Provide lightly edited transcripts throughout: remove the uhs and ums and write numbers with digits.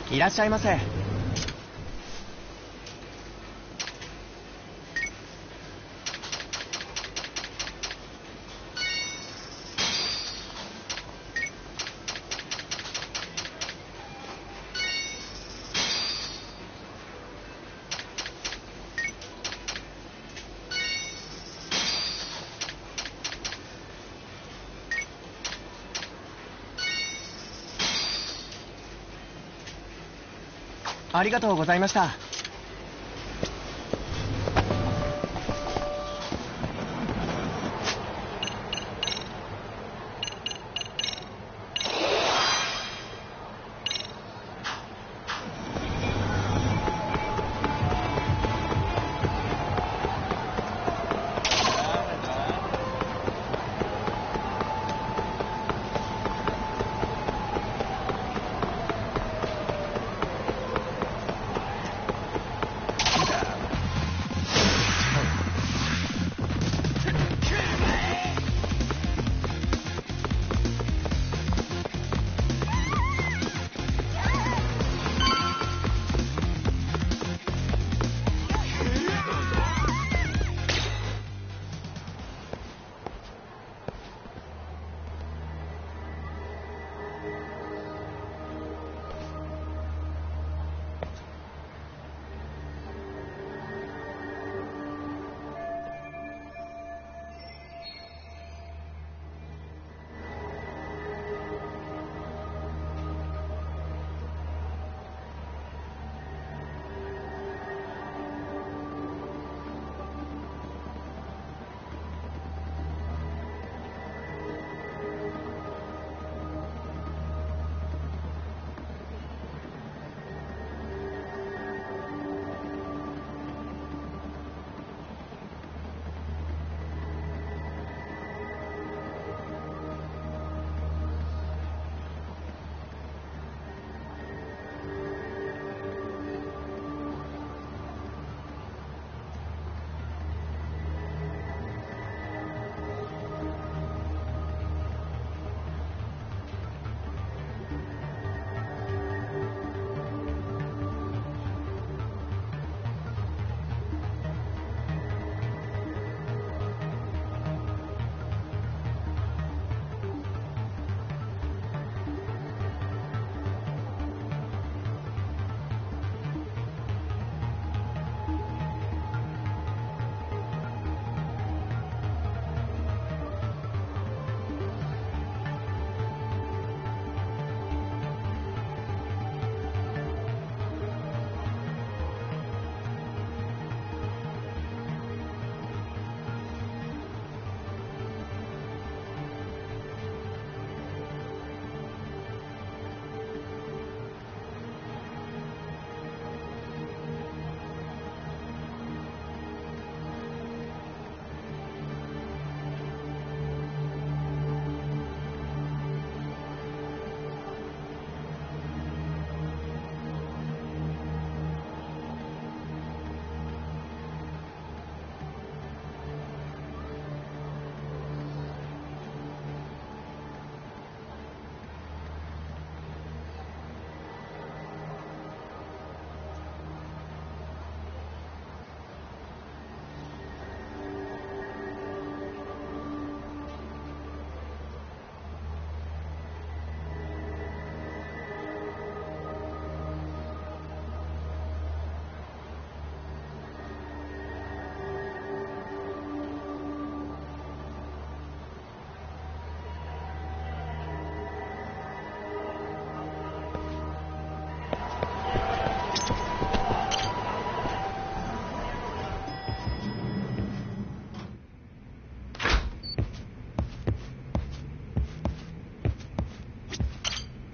いらっしゃいませ。ありがとうございました。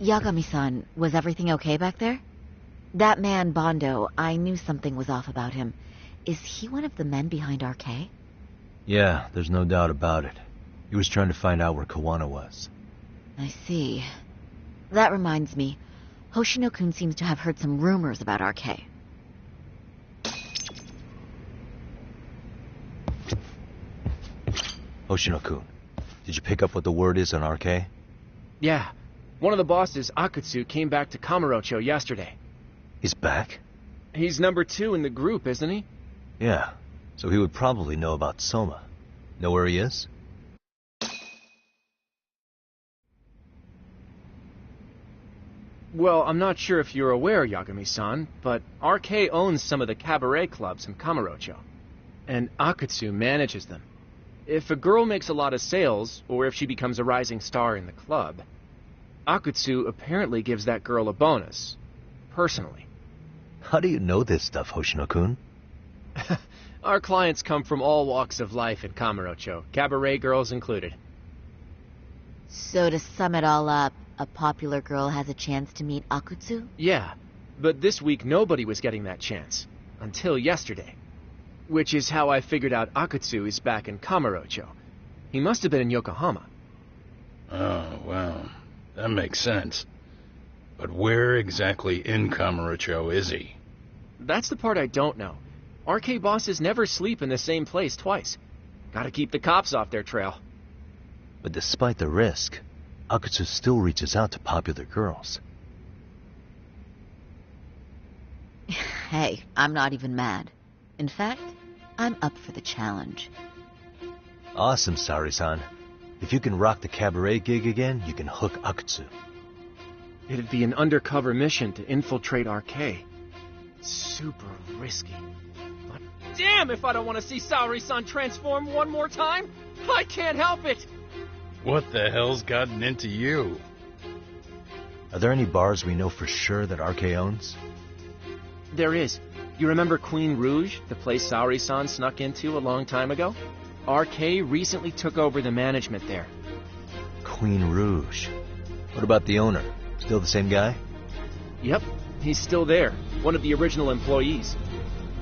Yagami-san, was everything okay back there? That man, Bondo, I knew something was off about him. Is he one of the men behind RK? Yeah, there's no doubt about it. He was trying to find out where Kawana was. I see. That reminds me, Hoshino-kun seems to have heard some rumors about RK. Hoshino-kun, did you pick up what the word is on RK? Yeah. One of the bosses, Akutsu, came back to Kamurocho yesterday. He's back? He's number 2 in the group, isn't he? Yeah, so he would probably know about Soma. Know where he is? Well, I'm not sure if you're aware, Yagami-san, but RK owns some of the cabaret clubs in Kamurocho, and Akutsu manages them. If a girl makes a lot of sales, or if she becomes a rising star in the club, Akutsu apparently gives that girl a bonus, personally. How do you know this stuff, Hoshino-kun? Our clients come from all walks of life in Kamurocho, cabaret girls included. So to sum it all up, a popular girl has a chance to meet Akutsu? Yeah, but this week nobody was getting that chance. Until yesterday. Which is how I figured out Akutsu is back in Kamurocho. He must have been in Yokohama. Oh, well, that makes sense. But where exactly in Kamurocho is he? That's the part I don't know. RK bosses never sleep in the same place twice. Gotta keep the cops off their trail. But despite the risk, Akutsu still reaches out to popular girls. Hey, I'm not even mad. In fact, I'm up for the challenge. Awesome, Sari-san. If you can rock the cabaret gig again, you can hook Akutsu. It'd be an undercover mission to infiltrate RK. Super risky. But damn if I don't want to see Saori-san transform one more time! I can't help it! What the hell's gotten into you? Are there any bars we know for sure that RK owns? There is. You remember Queen Rouge, the place Saori-san snuck into a long time ago? RK recently took over the management there. Queen Rouge. What about the owner? Still the same guy? Yep, he's still there. One of the original employees.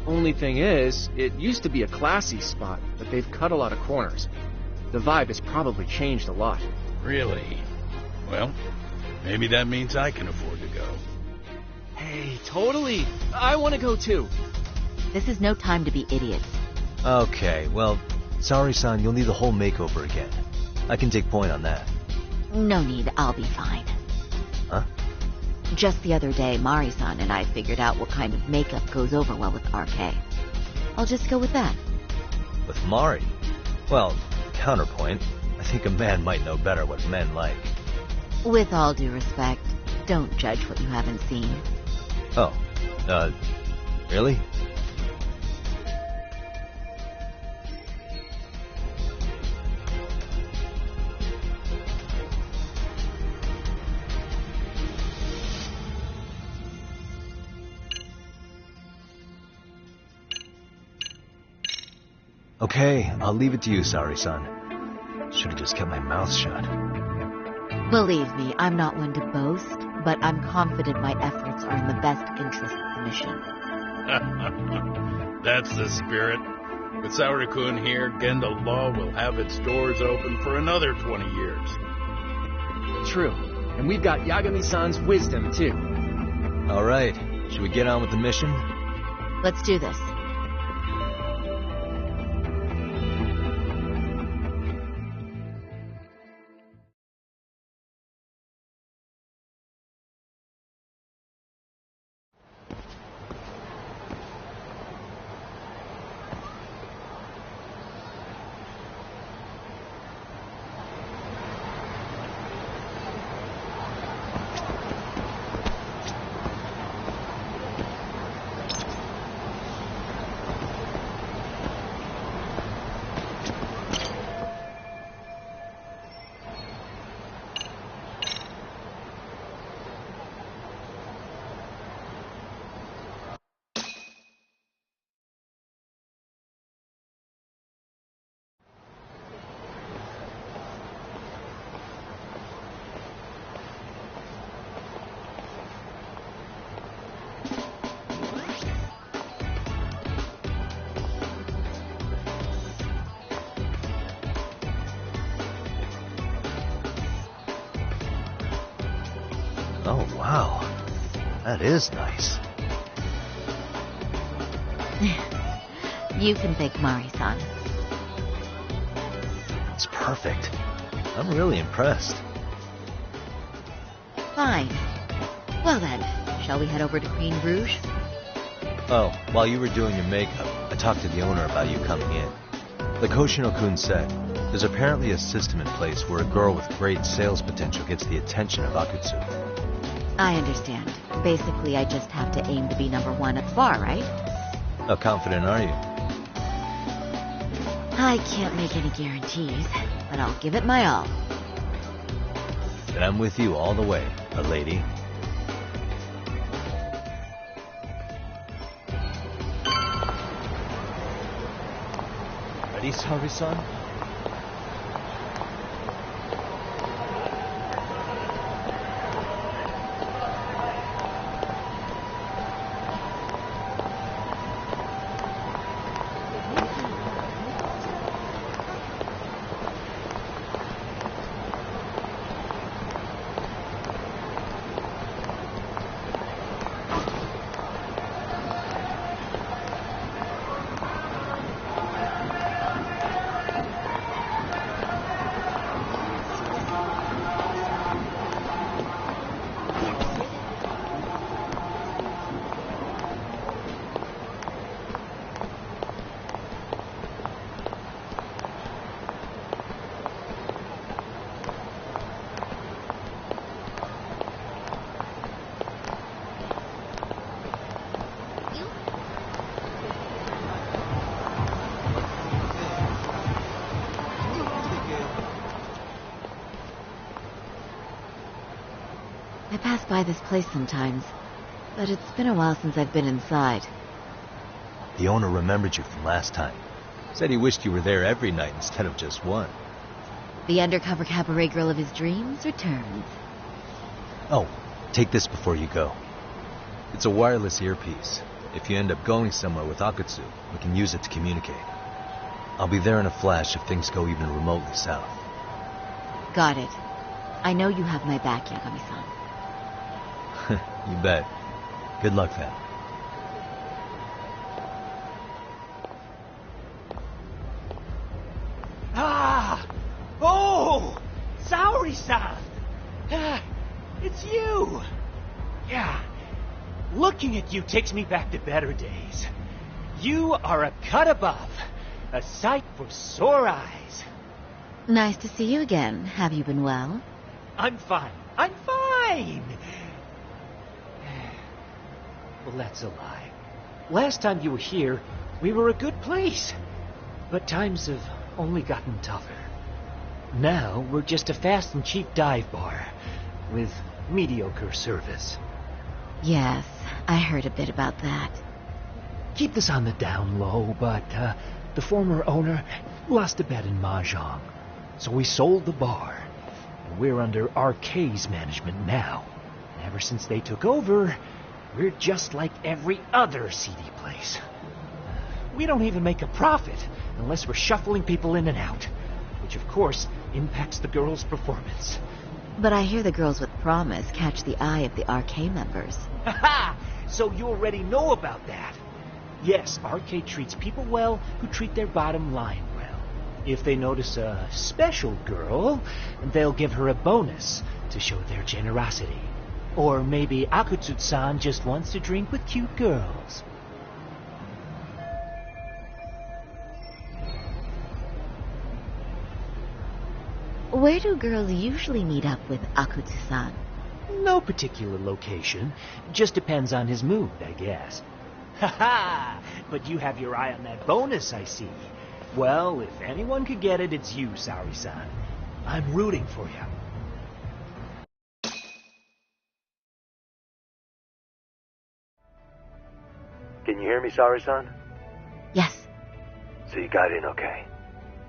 Only thing is, it used to be a classy spot, but they've cut a lot of corners. The vibe has probably changed a lot. Really? Well, maybe that means I can afford to go. Hey, totally! I want to go too! This is no time to be idiots. Okay, well, Saori-san, you'll need the whole makeover again. I can take point on that. No need, I'll be fine. Huh? Just the other day, Mari-san and I figured out what kind of makeup goes over well with RK. I'll just go with that. With Mari? Well, counterpoint, I think a man might know better what men like. With all due respect, don't judge what you haven't seen. Oh, really? Okay, I'll leave it to you, Saori-san. Should have just kept my mouth shut. Believe me, I'm not one to boast, but I'm confident my efforts are in the best interest of the mission. That's the spirit. With Saori-kun here, Genda Law will have its doors open for another 20 years. True. And we've got Yagami-san's wisdom, too. All right, should we get on with the mission? Let's do this. Oh, wow. That is nice. You can thank Mari-san. It's perfect. I'm really impressed. Fine. Well then, Shall we head over to Queen Bruges? Oh, while you were doing your makeup, I talked to the owner about you coming in. Like Hoshino-kun said, there's apparently a system in place where a girl with great sales potential gets the attention of Akutsu. I understand. Basically, I just have to aim to be #1 at the bar, right? How confident are you? I can't make any guarantees, but I'll give it my all. Then I'm with you all the way, a lady. Ready, Saori-san? I pass by this place sometimes, but it's been a while since I've been inside. The owner remembered you from last time. Said he wished you were there every night instead of just one. The undercover cabaret girl of his dreams returns. Oh, take this before you go. It's a wireless earpiece. If you end up going somewhere with Akutsu, we can use it to communicate. I'll be there in a flash if things go even remotely south. Got it. I know you have my back, Yagami-san. You bet. Good luck then. Ah! Oh! Saori-san! It's you! Yeah. Looking at you takes me back to better days. You are a cut above. A sight for sore eyes. Nice to see you again. Have you been well? I'm fine. I'm fine! Well, that's a lie. Last time you were here, we were a good place. But times have only gotten tougher. Now, we're just a fast and cheap dive bar with mediocre service. Yes, I heard a bit about that. Keep this on the down low, but the former owner lost a bet in Mahjong. So we sold the bar. And we're under RK's management now. And ever since they took over, we're just like every other seedy place. We don't even make a profit unless we're shuffling people in and out, which of course impacts the girls' performance. But I hear the girls with promise catch the eye of the RK members. Ha! So you already know about that. Yes, RK treats people well who treat their bottom line well. If they notice a special girl, they'll give her a bonus to show their generosity. Or maybe Akutsu-san just wants to drink with cute girls. Where do girls usually meet up with Akutsu-san? No particular location. Just depends on his mood, I guess. Ha ha! But you have your eye on that bonus, I see. Well, if anyone could get it, it's you, Saori-san. I'm rooting for you. Can you hear me, Saori-san? Yes. So you got in okay.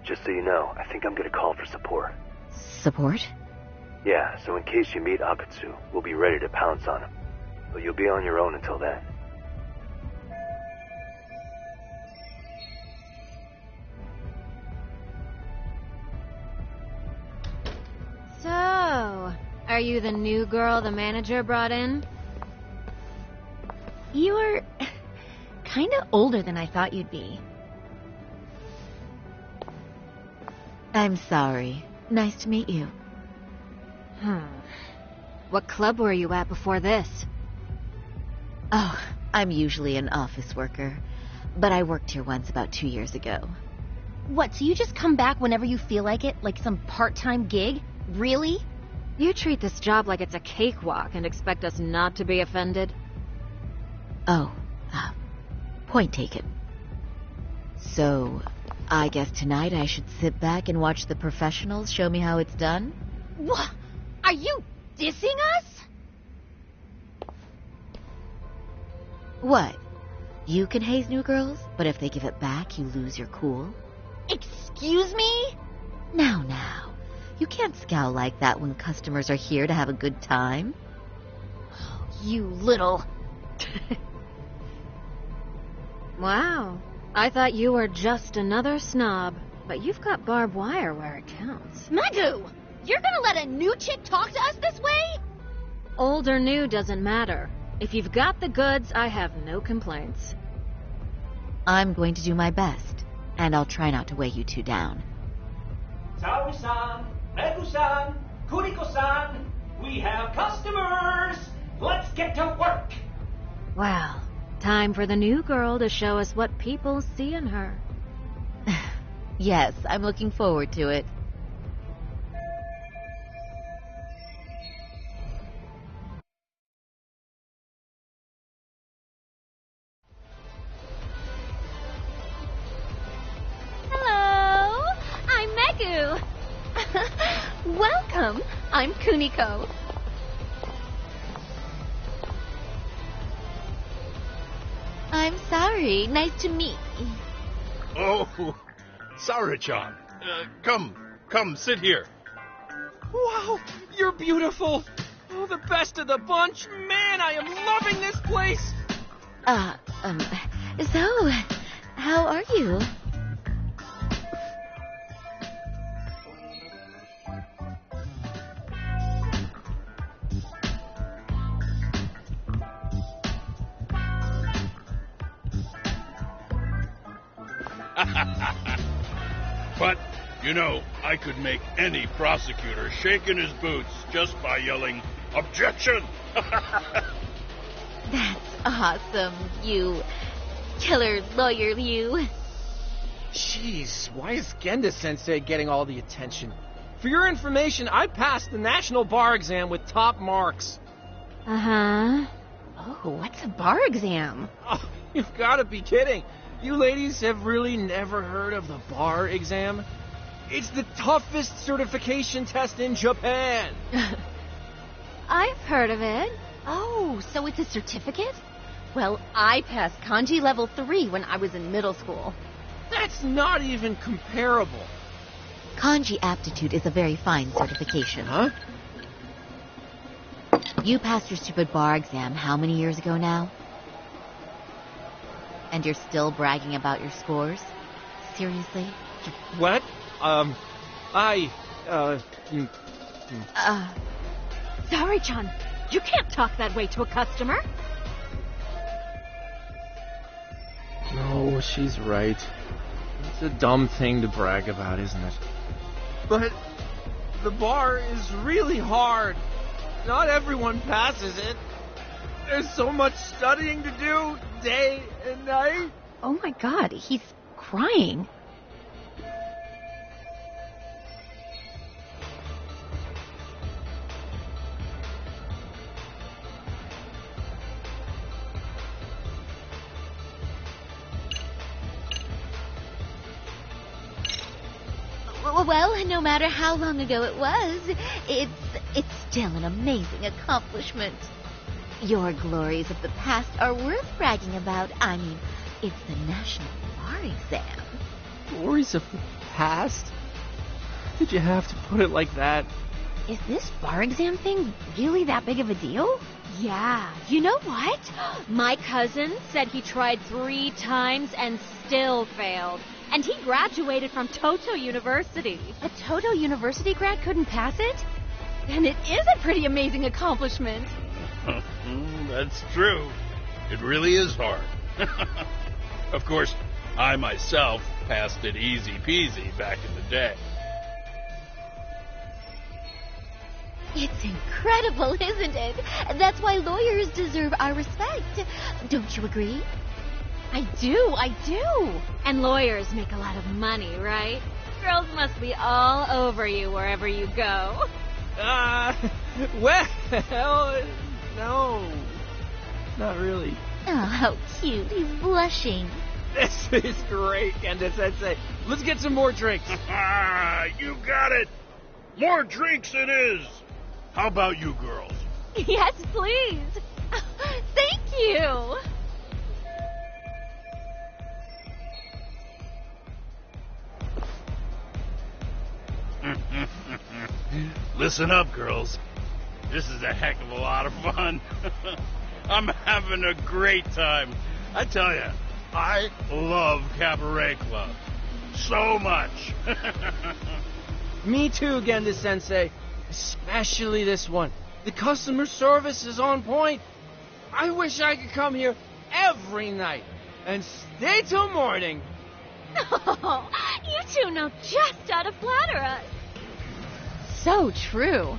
Just so you know, I think I'm gonna call for support. Support? Yeah, so in case you meet Akutsu, we'll be ready to pounce on him. But you'll be on your own until then. So, are you the new girl the manager brought in? You're kinda older than I thought you'd be. I'm sorry. Nice to meet you. What club were you at before this? Oh, I'm usually an office worker, but I worked here once about 2 years ago. What, so you just come back whenever you feel like it? Like some part-time gig? Really? You treat this job like it's a cakewalk and expect us not to be offended? Oh, point taken. So, I guess tonight I should sit back and watch the professionals show me how it's done? What? Are you dissing us? What? You can haze new girls, but if they give it back, you lose your cool? Excuse me? Now. You can't scowl like that when customers are here to have a good time. You little... Wow. I thought you were just another snob, but you've got barbed wire where it counts. Magoo! You're gonna let a new chick talk to us this way? Old or new doesn't matter. If you've got the goods, I have no complaints. I'm going to do my best, and I'll try not to weigh you two down. Saori-san, Megu-san, Kuriko-san, we have customers! Let's get to work! Well, time for the new girl to show us what people see in her. Yes, I'm looking forward to it. Hello, I'm Magoo. Welcome, I'm Kuniko. I'm sorry. Nice to meet you. Oh, Sarah-chan. Come, sit here. Wow, you're beautiful. Oh, the best of the bunch. Man, I am loving this place. So, how are you? But, I could make any prosecutor shake in his boots just by yelling, "Objection!" That's awesome, you killer lawyer, you. Jeez, why is Genda-sensei getting all the attention? For your information, I passed the national bar exam with top marks. Uh-huh. Oh, what's a bar exam? Oh, you've got to be kidding. You ladies have really never heard of the bar exam? It's the toughest certification test in Japan. I've heard of it. Oh, so it's a certificate? Well, I passed kanji level 3 when I was in middle school. That's not even comparable. Kanji aptitude is a very fine certification. Huh? You passed your stupid bar exam how many years ago now? And you're still bragging about your scores? Seriously? What? Sorry-chan, you can't talk that way to a customer. No, she's right. It's a dumb thing to brag about, isn't it? But the bar is really hard. Not everyone passes it. There's so much studying to do, day and night. Oh my god, he's crying. Well, no matter how long ago it was, it's still an amazing accomplishment. Your glories of the past are worth bragging about. I mean, it's the national bar exam. Glories of the past? Did you have to put it like that? Is this bar exam thing really that big of a deal? Yeah. You know what? My cousin said he tried 3 times and still failed. And he graduated from Toto University. A Toto University grad couldn't pass it? Then it is a pretty amazing accomplishment. That's true. It really is hard. Of course, I myself passed it easy peasy back in the day. It's incredible, isn't it? That's why lawyers deserve our respect. Don't you agree? I do. And lawyers make a lot of money, right? Girls must be all over you wherever you go. Well, no. Not really. Oh, how cute. He's blushing. This is great, Kanda-sensei. Let's get some more drinks. You got it. More drinks it is. How about you girls? Yes, please. Thank you. Listen up, girls. This is a heck of a lot of fun. I'm having a great time. I tell you, I love cabaret clubs so much. Me too, Genda-sensei. Especially this one. The customer service is on point. I wish I could come here every night and stay till morning. Oh, you two know just how to flatter us. So true.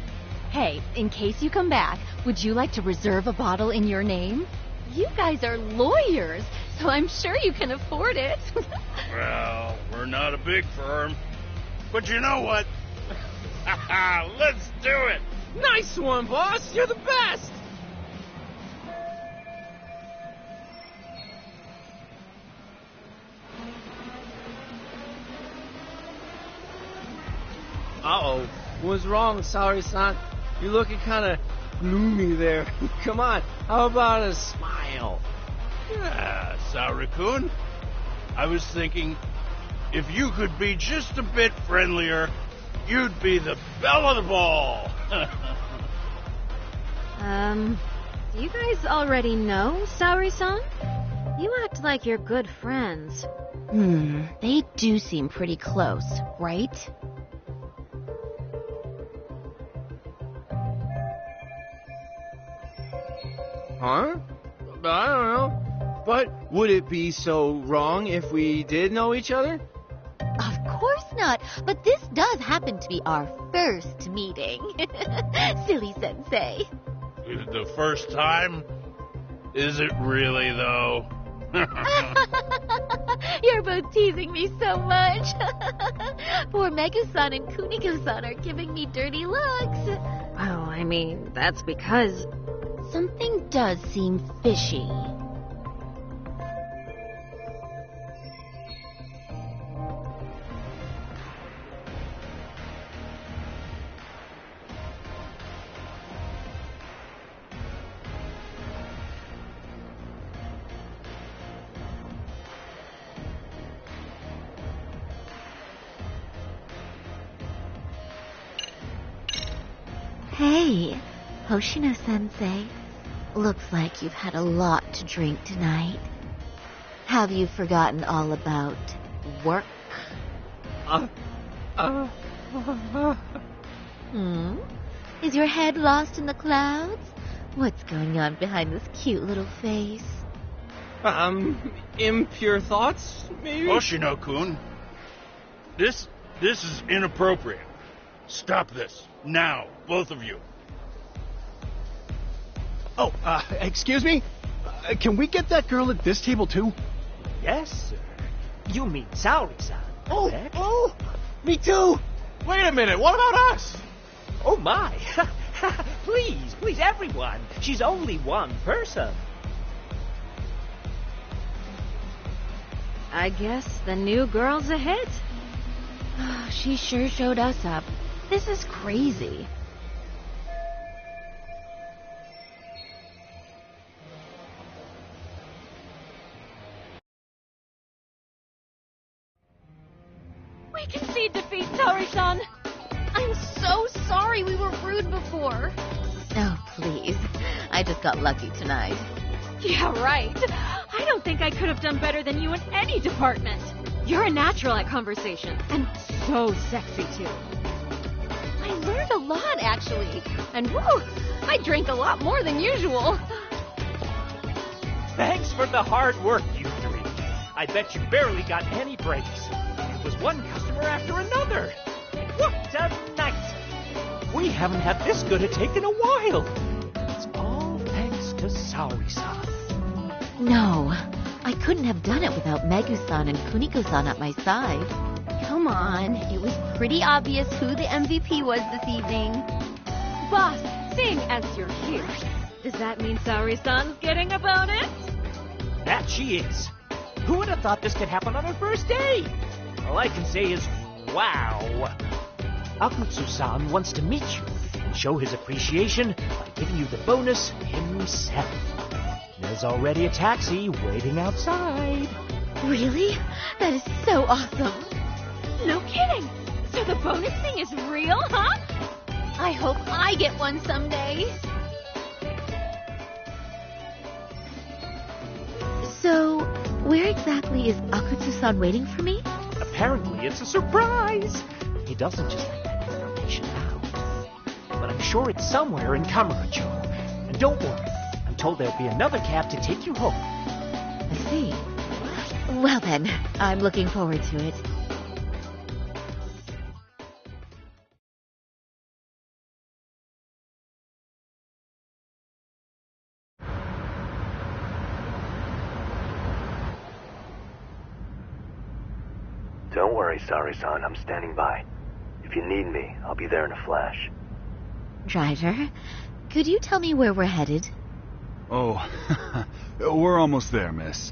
Hey, in case you come back, would you like to reserve a bottle in your name? You guys are lawyers, so I'm sure you can afford it. Well, we're not a big firm. But you know what? Let's do it! Nice one, boss. You're the best. Uh-oh. What's wrong, Saori-san? You're looking kind of gloomy there. Come on, how about a smile? Yeah, Saori-kun. I was thinking, if you could be just a bit friendlier, you'd be the belle of the ball. Do you guys already know Saori-san? You act like you're good friends. They do seem pretty close, right? Huh? I don't know. But would it be so wrong if we did know each other? Of course not, but this does happen to be our first meeting. Silly sensei. The first time? Is it really, though? You're both teasing me so much. Poor Mega-san and Kuniko-san are giving me dirty looks. Well, I mean, that's because... Something does seem fishy. Hey, Hoshino-sensei. Looks like you've had a lot to drink tonight. Have you forgotten all about work? Is your head lost in the clouds? What's going on behind this cute little face? Impure thoughts, maybe? Hoshino-kun, this is inappropriate. Stop this, now, both of you. Oh, excuse me? Can we get that girl at this table, too? Yes, sir. You mean Saori-san. correct? Oh, me too. Wait a minute, what about us? Oh, my. Please, everyone. She's only one person. I guess the new girl's a hit. She sure showed us up. This is crazy. We concede defeat, Saori-san. I'm so sorry we were rude before. Oh, please. I just got lucky tonight. Yeah, right. I don't think I could have done better than you in any department. You're a natural at conversation, and so sexy, too. I learned a lot, actually. And woo, I drank a lot more than usual. Thanks for the hard work, you three. I bet you barely got any breaks. It was one customer after another. What a night! We haven't had this good a take in a while. It's all thanks to Saori-san. No, I couldn't have done it without Megu-san and Kuniko-san at my side. Come on, it was pretty obvious who the MVP was this evening. Boss, seeing as you're here, does that mean Saori-san's getting a bonus? That she is. Who would have thought this could happen on her first day? All I can say is, wow. Akutsu-san wants to meet you and show his appreciation by giving you the bonus himself. There's already a taxi waiting outside. Really? That is so awesome. No kidding. So the bonus thing is real, huh? I hope I get one someday. So, where exactly is Akutsu-san waiting for me? Apparently it's a surprise. He doesn't just let that information out. But I'm sure it's somewhere in Kamurocho. And don't worry, I'm told there'll be another cab to take you home. I see. Well then, I'm looking forward to it. Don't worry, Saori-san. I'm standing by. If you need me, I'll be there in a flash. Driver, could you tell me where we're headed? Oh, we're almost there, miss.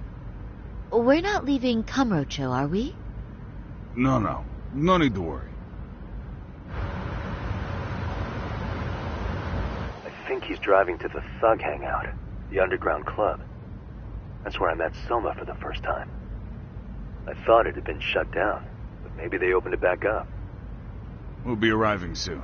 We're not leaving Kamurocho, are we? No. No need to worry. I think he's driving to the Thug Hangout, the underground club. That's where I met Soma for the first time. I thought it had been shut down, but maybe they opened it back up. We'll be arriving soon.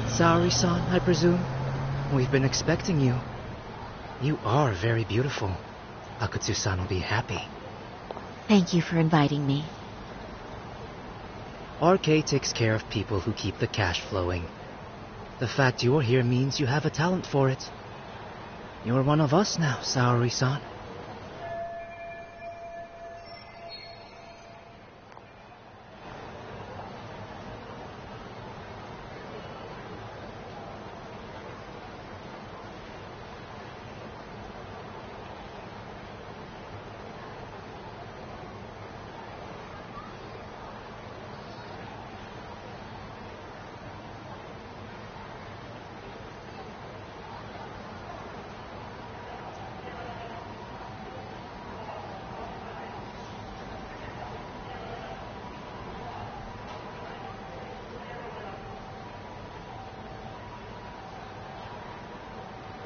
Saori-san, I presume? We've been expecting you. You are very beautiful. Akutsu-san will be happy. Thank you for inviting me. RK takes care of people who keep the cash flowing. The fact you're here means you have a talent for it. You're one of us now, Saori-san.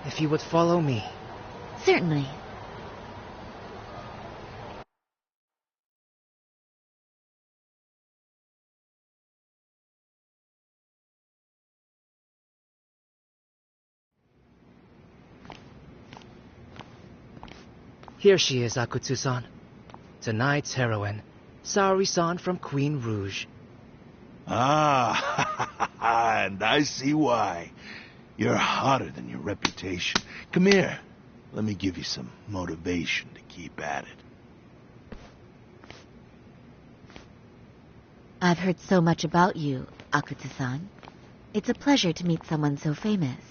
If you would follow me. Certainly. Here she is, Akutsu-san. Tonight's heroine, Saori-san from Queen Rouge. Ah, and I see why. You're hotter than your reputation. Come here. Let me give you some motivation to keep at it. I've heard so much about you, Akutsu-san. It's a pleasure to meet someone so famous.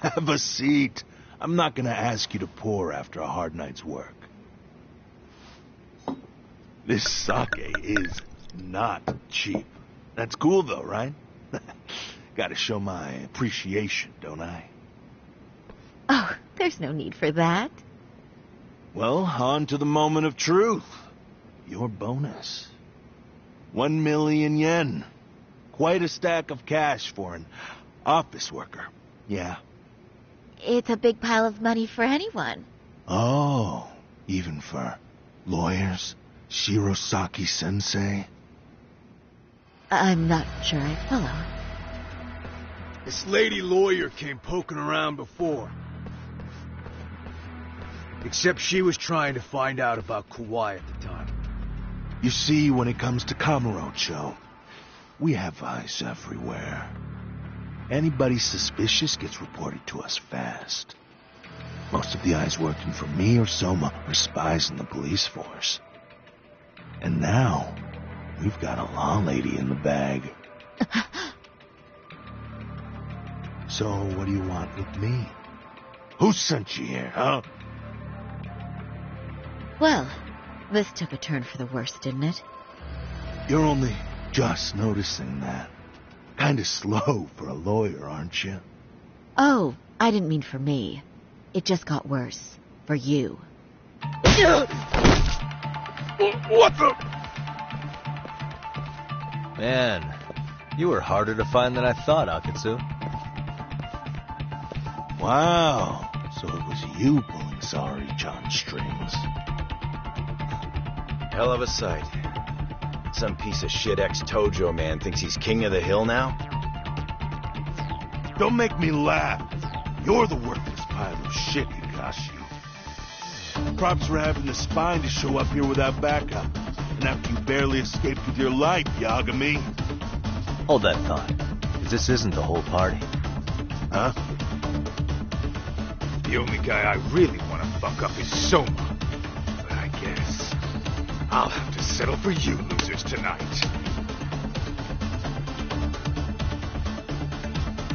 Have a seat. I'm not gonna ask you to pour after a hard night's work. This sake is not cheap. That's cool though, right? Gotta show my appreciation, don't I? Oh, there's no need for that. Well, on to the moment of truth. Your bonus. 1 million yen. Quite a stack of cash for an office worker. Yeah. It's a big pile of money for anyone. Oh, even for lawyers? Shirosaki-sensei? I'm not sure I follow. This lady lawyer came poking around before. Except she was trying to find out about Kauai at the time. You see, when it comes to Kamurocho, we have eyes everywhere. Anybody suspicious gets reported to us fast. Most of the eyes working for me or Soma are spies in the police force. And now, we've got a law lady in the bag. So, what do you want with me? Who sent you here, huh? Well, this took a turn for the worse, didn't it? You're only just noticing that. Kinda slow for a lawyer, aren't you? Oh, I didn't mean for me. It just got worse. For you. What the? Man, you were harder to find than I thought, Akatsu. Wow, so it was you pulling Sari-chan's strings. Hell of a sight. Some piece of shit ex-Tojo man thinks he's king of the hill now? Don't make me laugh. You're the worthless pile of shit, Higashi. Props for having the spine to show up here without backup. And after you barely escaped with your life, Yagami. Hold that thought, 'cause this isn't the whole party. Huh? The only guy I really want to fuck up is Soma. But I guess I'll have to settle for you losers tonight.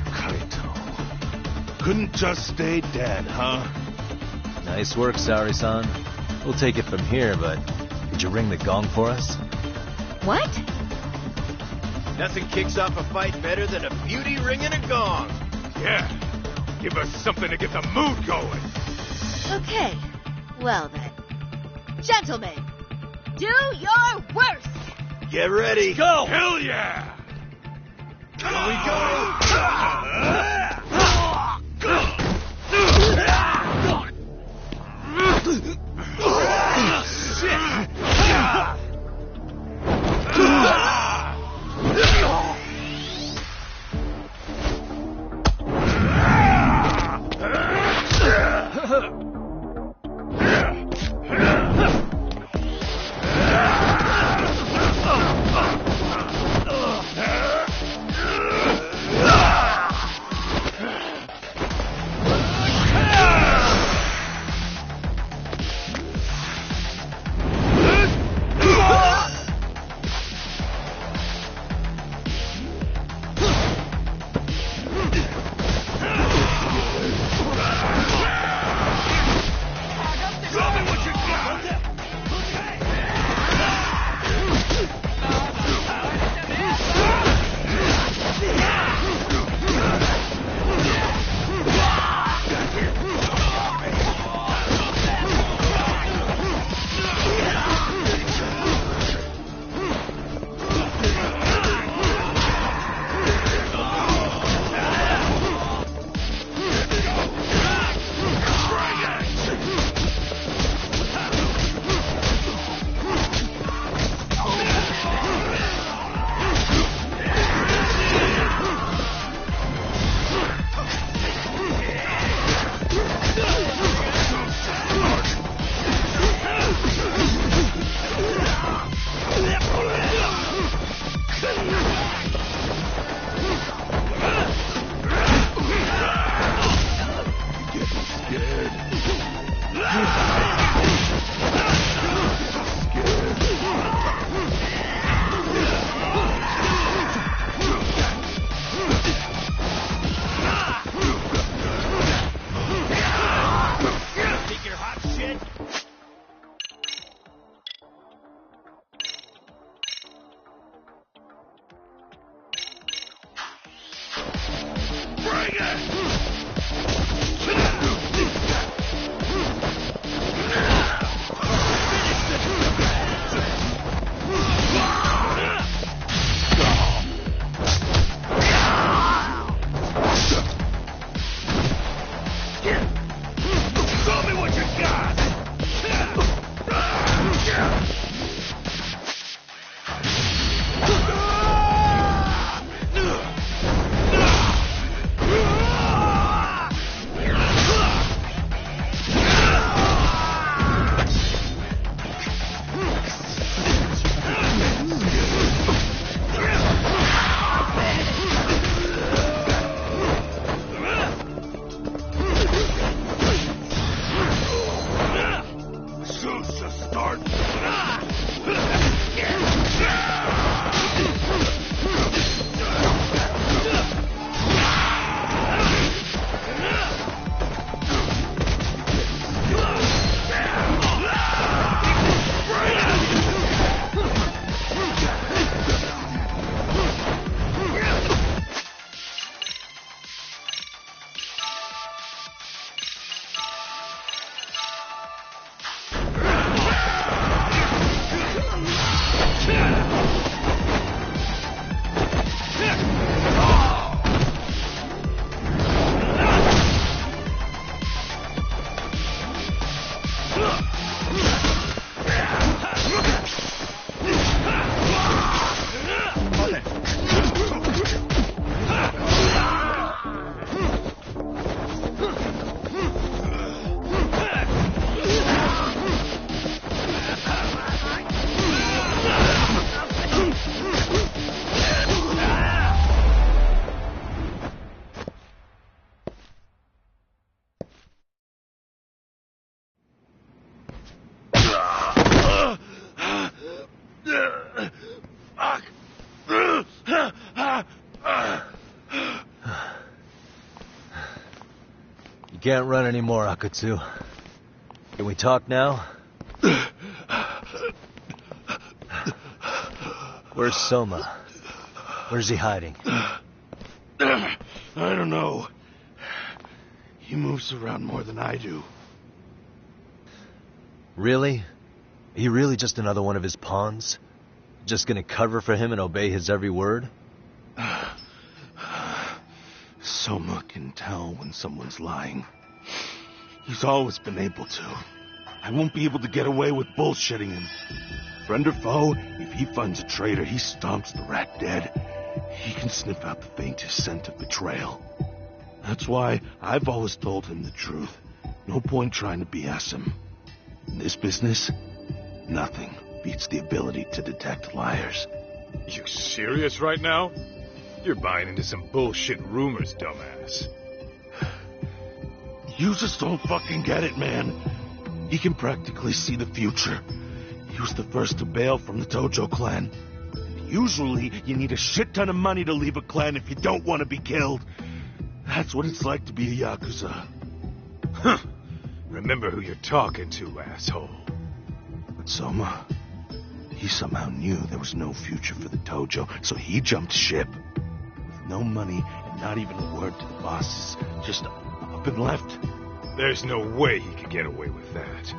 Kaito. Couldn't just stay dead, huh? Nice work, Sari-san. We'll take it from here, but did you ring the gong for us? What? Nothing kicks off a fight better than a beauty ringing a gong. Yeah, give us something to get the mood going. Okay. Well then. Gentlemen, do your worst! Get ready. Go! Hell yeah! Here we go. Yakuza start. You can't run anymore, Akatsu. Can we talk now? Where's Soma? Where's he hiding? I don't know. He moves around more than I do. Really? Are you really just another one of his pawns? Just gonna cover for him and obey his every word? Soma can tell when someone's lying. He's always been able to. I won't be able to get away with bullshitting him. Friend or foe, if he finds a traitor, he stomps the rat dead. He can sniff out the faintest scent of betrayal. That's why I've always told him the truth. No point trying to BS him. In this business, nothing beats the ability to detect liars. You serious right now? You're buying into some bullshit rumors, dumbass. You just don't fucking get it, man. He can practically see the future. He was the first to bail from the Tojo clan. Usually, you need a shit ton of money to leave a clan if you don't want to be killed. That's what it's like to be a Yakuza. Huh. Remember who you're talking to, asshole. But Soma, he somehow knew there was no future for the Tojo, so he jumped ship. With no money and not even a word to the bosses, just up and left. There's no way he could get away with that.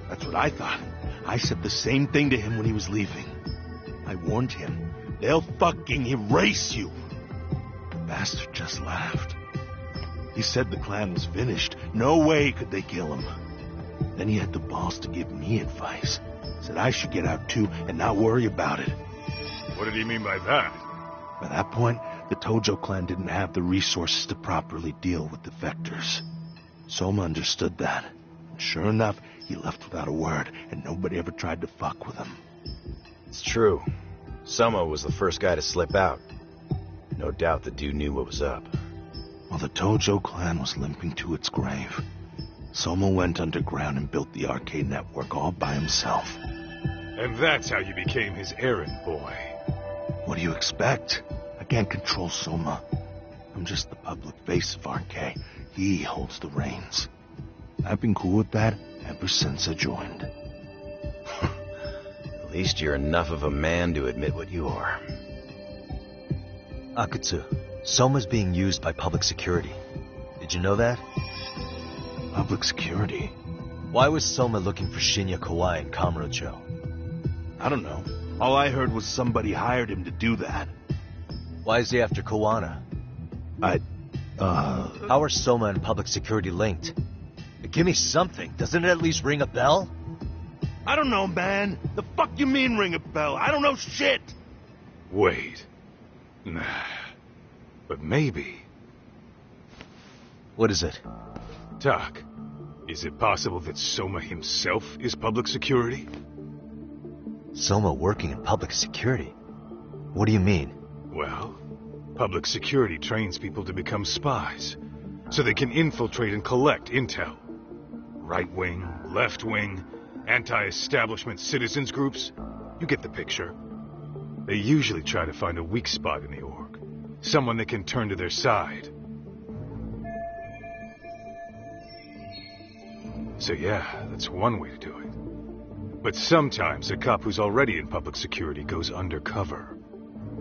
That's what I thought. I said the same thing to him when he was leaving. I warned him, they'll fucking erase you. The bastard just laughed. He said the clan was finished. No way could they kill him. Then he had the balls to give me advice. Said I should get out too and not worry about it. What did he mean by that? By that point, the Tojo clan didn't have the resources to properly deal with defectors. Soma understood that. And sure enough, he left without a word, and nobody ever tried to fuck with him. It's true. Soma was the first guy to slip out. No doubt the dude knew what was up. While the Tojo clan was limping to its grave, Soma went underground and built the arcade network all by himself. And that's how you became his errand boy. What do you expect? I can't control Soma. I'm just the public face of RK. He holds the reins. I've been cool with that ever since I joined. At least you're enough of a man to admit what you are. Akatsu, Soma's being used by public security. Did you know that? Public security? Why was Soma looking for Shinya Kawai and Kamurocho? I don't know. All I heard was somebody hired him to do that. Why is he after Kawana? How are Soma and public security linked? Give me something. Doesn't it at least ring a bell? I don't know, man. The fuck you mean ring a bell? I don't know shit. Wait. Nah. But maybe. What is it? Doc, is it possible that Soma himself is public security? Soma working in public security? What do you mean? Well, public security trains people to become spies, so they can infiltrate and collect intel. Right wing, left wing, Anti-establishment citizens groups? You get the picture. They usually try to find a weak spot in the org. Someone they can turn to their side. So yeah, that's one way to do it. But sometimes a cop who's already in public security goes undercover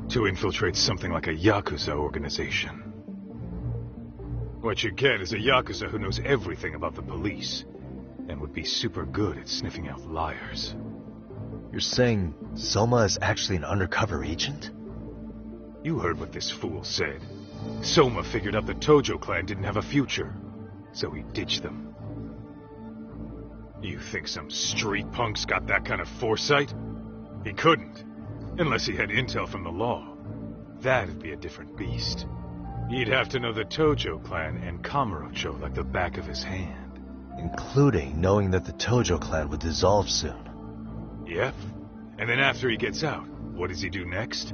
to infiltrate something like a Yakuza organization. What you get is a Yakuza who knows everything about the police and would be super good at sniffing out liars. You're saying Soma is actually an undercover agent? You heard what this fool said. Soma figured out the Tojo clan didn't have a future, so he ditched them. You think some street punk's got that kind of foresight? He couldn't, unless he had intel from the law. That'd be a different beast. He'd have to know the Tojo clan and Kamurocho like the back of his hand. Including knowing that the Tojo clan would dissolve soon. Yep. And then after he gets out, what does he do next?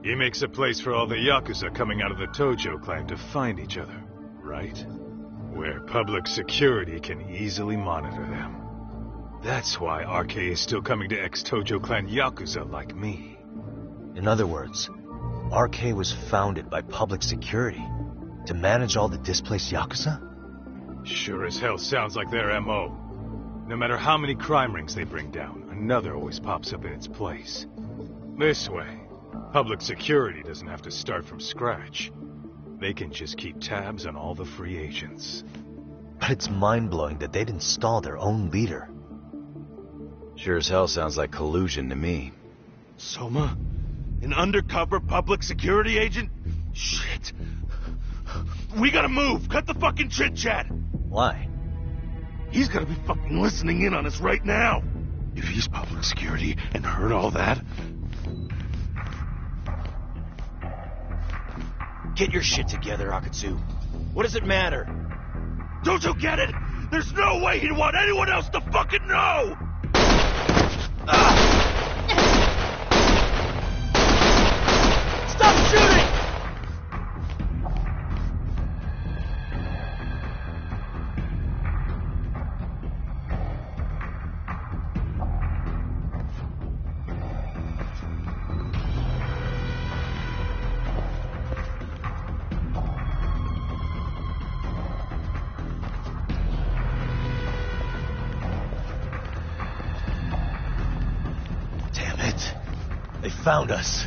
He makes a place for all the Yakuza coming out of the Tojo clan to find each other, right? Where public security can easily monitor them. That's why RK is still coming to ex-Tojo clan Yakuza like me. In other words, RK was founded by public security to manage all the displaced Yakuza? Sure as hell sounds like their MO. No matter how many crime rings they bring down, another always pops up in its place. This way, public security doesn't have to start from scratch. They can just keep tabs on all the free agents. But it's mind-blowing that they'd install their own leader. Sure as hell sounds like collusion to me. Soma? An undercover public security agent? Shit. We gotta move. Cut the fucking chit-chat. Why? He's gotta be fucking listening in on us right now. If he's public security and heard all that... Get your shit together, Akatsu. What does it matter? Don't you get it? There's no way he'd want anyone else to fucking know! Stop shooting! They found us.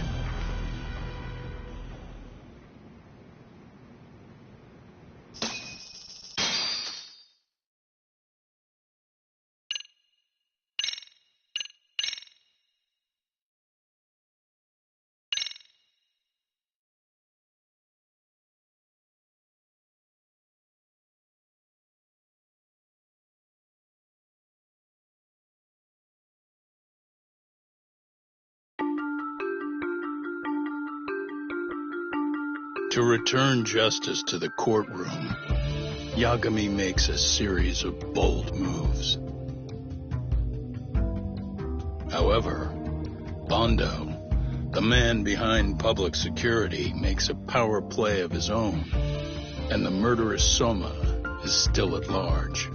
To return justice to the courtroom, Yagami makes a series of bold moves. However, Bondo, the man behind public security, makes a power play of his own, and the murderous Soma is still at large.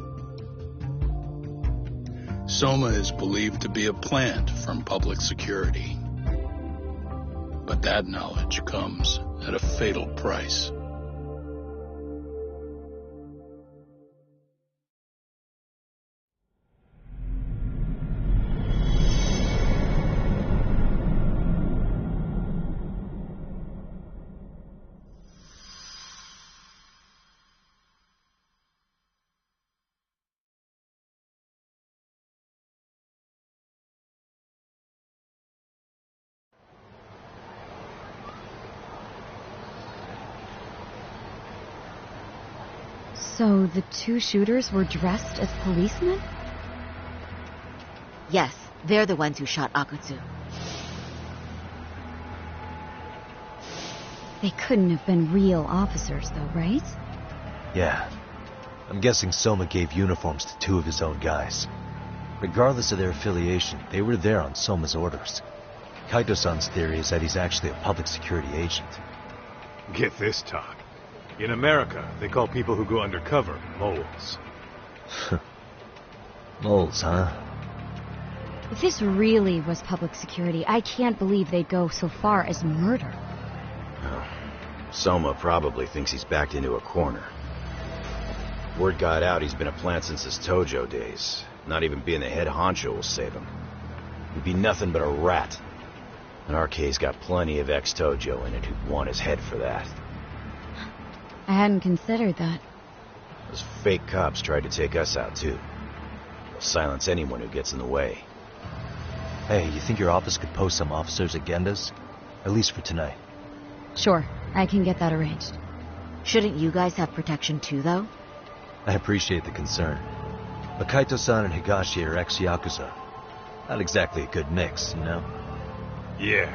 Soma is believed to be a plant from public security, but that knowledge comes at a fatal price. So the two shooters were dressed as policemen? Yes, they're the ones who shot Akutsu. They couldn't have been real officers, though, right? Yeah. I'm guessing Soma gave uniforms to two of his own guys. Regardless of their affiliation, they were there on Soma's orders. Kaito-san's theory is that he's actually a public security agent. Get this, talk. In America, they call people who go undercover moles. Moles, huh? If this really was public security, I can't believe they'd go so far as murder. Well, Soma probably thinks he's backed into a corner. Word got out he's been a plant since his Tojo days. Not even being the head honcho will save him. He'd be nothing but a rat. And RK's got plenty of ex-Tojo in it who'd want his head for that. I hadn't considered that. Those fake cops tried to take us out, too. They'll silence anyone who gets in the way. Hey, you think your office could post some officers at Genda's? At least for tonight. Sure, I can get that arranged. Shouldn't you guys have protection too, though? I appreciate the concern. But Kaito-san and Higashi are ex-Yakuza. Not exactly a good mix, you know? Yeah.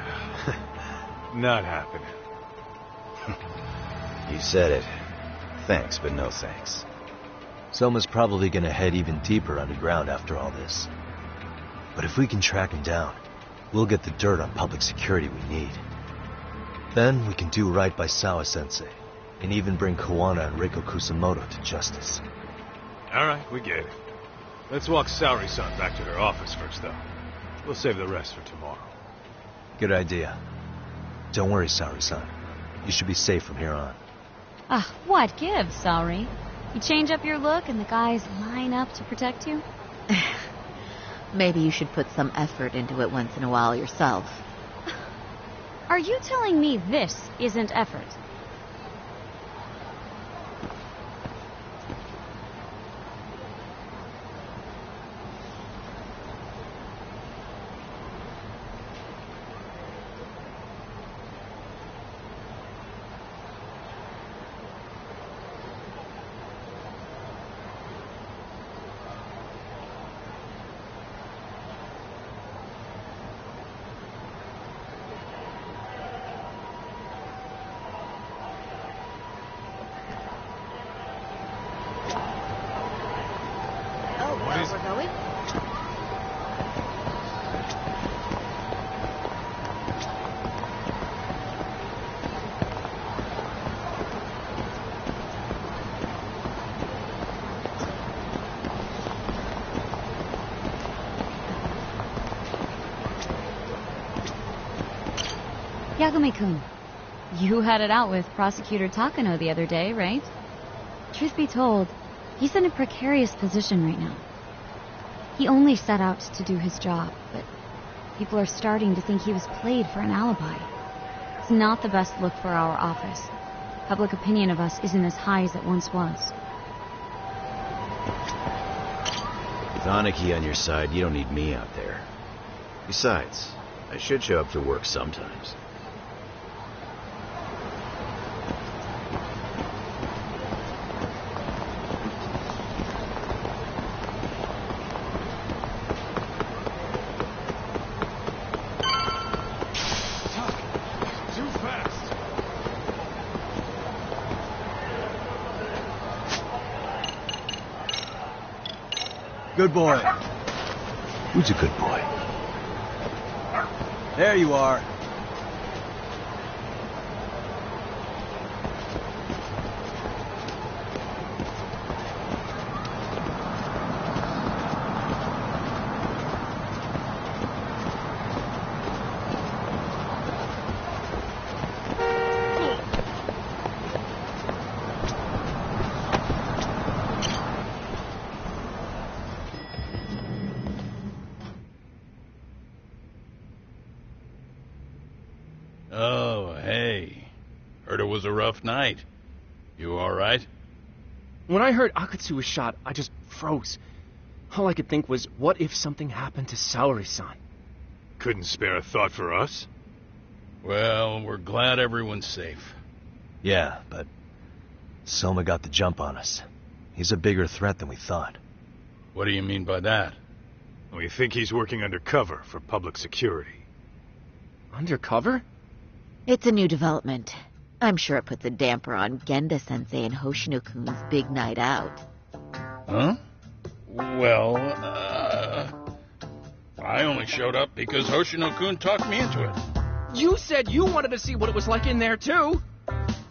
Not happening. You said it. Thanks, but no thanks. Soma's probably gonna head even deeper underground after all this. But if we can track him down, we'll get the dirt on public security we need. Then we can do right by Sawa-sensei, and even bring Kawana and Reiko Kusamoto to justice. Alright, we get it. Let's walk Saori-san back to her office first, though. We'll save the rest for tomorrow. Good idea. Don't worry, Saori-san. You should be safe from here on. What gives, Saori? You change up your look and the guys line up to protect you? Maybe you should put some effort into it once in a while yourself. Are you telling me this isn't effort? We're going? Yagami-kun, you had it out with Prosecutor Takano the other day, right? Truth be told, he's in a precarious position right now. He only set out to do his job, but people are starting to think he was played for an alibi. It's not the best look for our office. Public opinion of us isn't as high as it once was. With Aniki on your side, you don't need me out there. Besides, I should show up to work sometimes. Good boy. Who's a good boy? There you are. Oh, hey. Heard it was a rough night. You all right? When I heard Akatsu was shot, I just froze. All I could think was, what if something happened to Saori-san? Couldn't spare a thought for us? Well, we're glad everyone's safe. Yeah, but Soma got the jump on us. He's a bigger threat than we thought. What do you mean by that? We think he's working undercover for public security. Undercover? It's a new development. I'm sure it puts a damper on Genda-sensei and Hoshino-kun's big night out. Huh? Well, I only showed up because Hoshino-kun talked me into it. You said you wanted to see what it was like in there, too.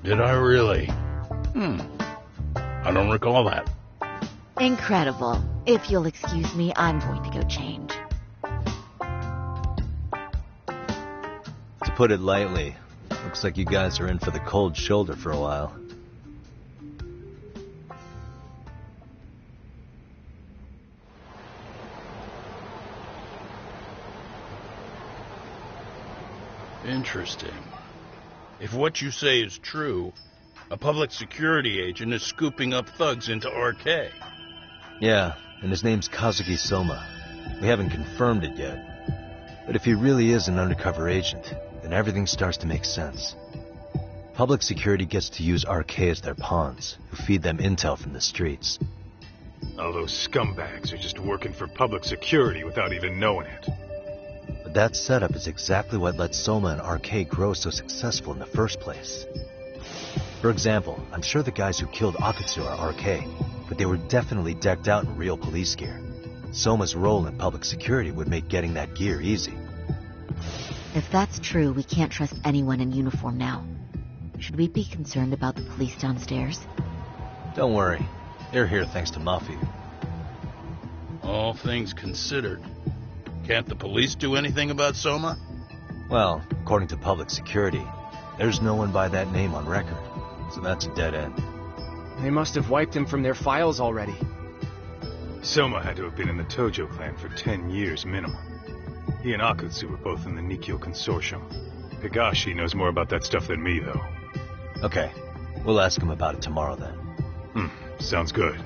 Did I really? I don't recall that. Incredible. If you'll excuse me, I'm going to go change. put it lightly. Looks like you guys are in for the cold shoulder for a while. Interesting. If what you say is true, a public security agent is scooping up thugs into RK. Yeah, and his name's Kazuki Soma. We haven't confirmed it yet. But if he really is an undercover agent, then everything starts to make sense. Public security gets to use RK as their pawns, who feed them intel from the streets. All those scumbags are just working for public security without even knowing it. But that setup is exactly what let Soma and RK grow so successful in the first place. For example, I'm sure the guys who killed Akatsu are RK, but they were definitely decked out in real police gear. Soma's role in public security would make getting that gear easy. If that's true, we can't trust anyone in uniform now. Should we be concerned about the police downstairs? Don't worry. They're here thanks to Mafia. All things considered, can't the police do anything about Soma? Well, according to public security, there's no one by that name on record, so that's a dead end. They must have wiped him from their files already. Soma had to have been in the Tojo clan for 10 years minimum. He and Akutsu were both in the Nikkyo Consortium. Higashi knows more about that stuff than me, though. Okay, we'll ask him about it tomorrow then. Sounds good.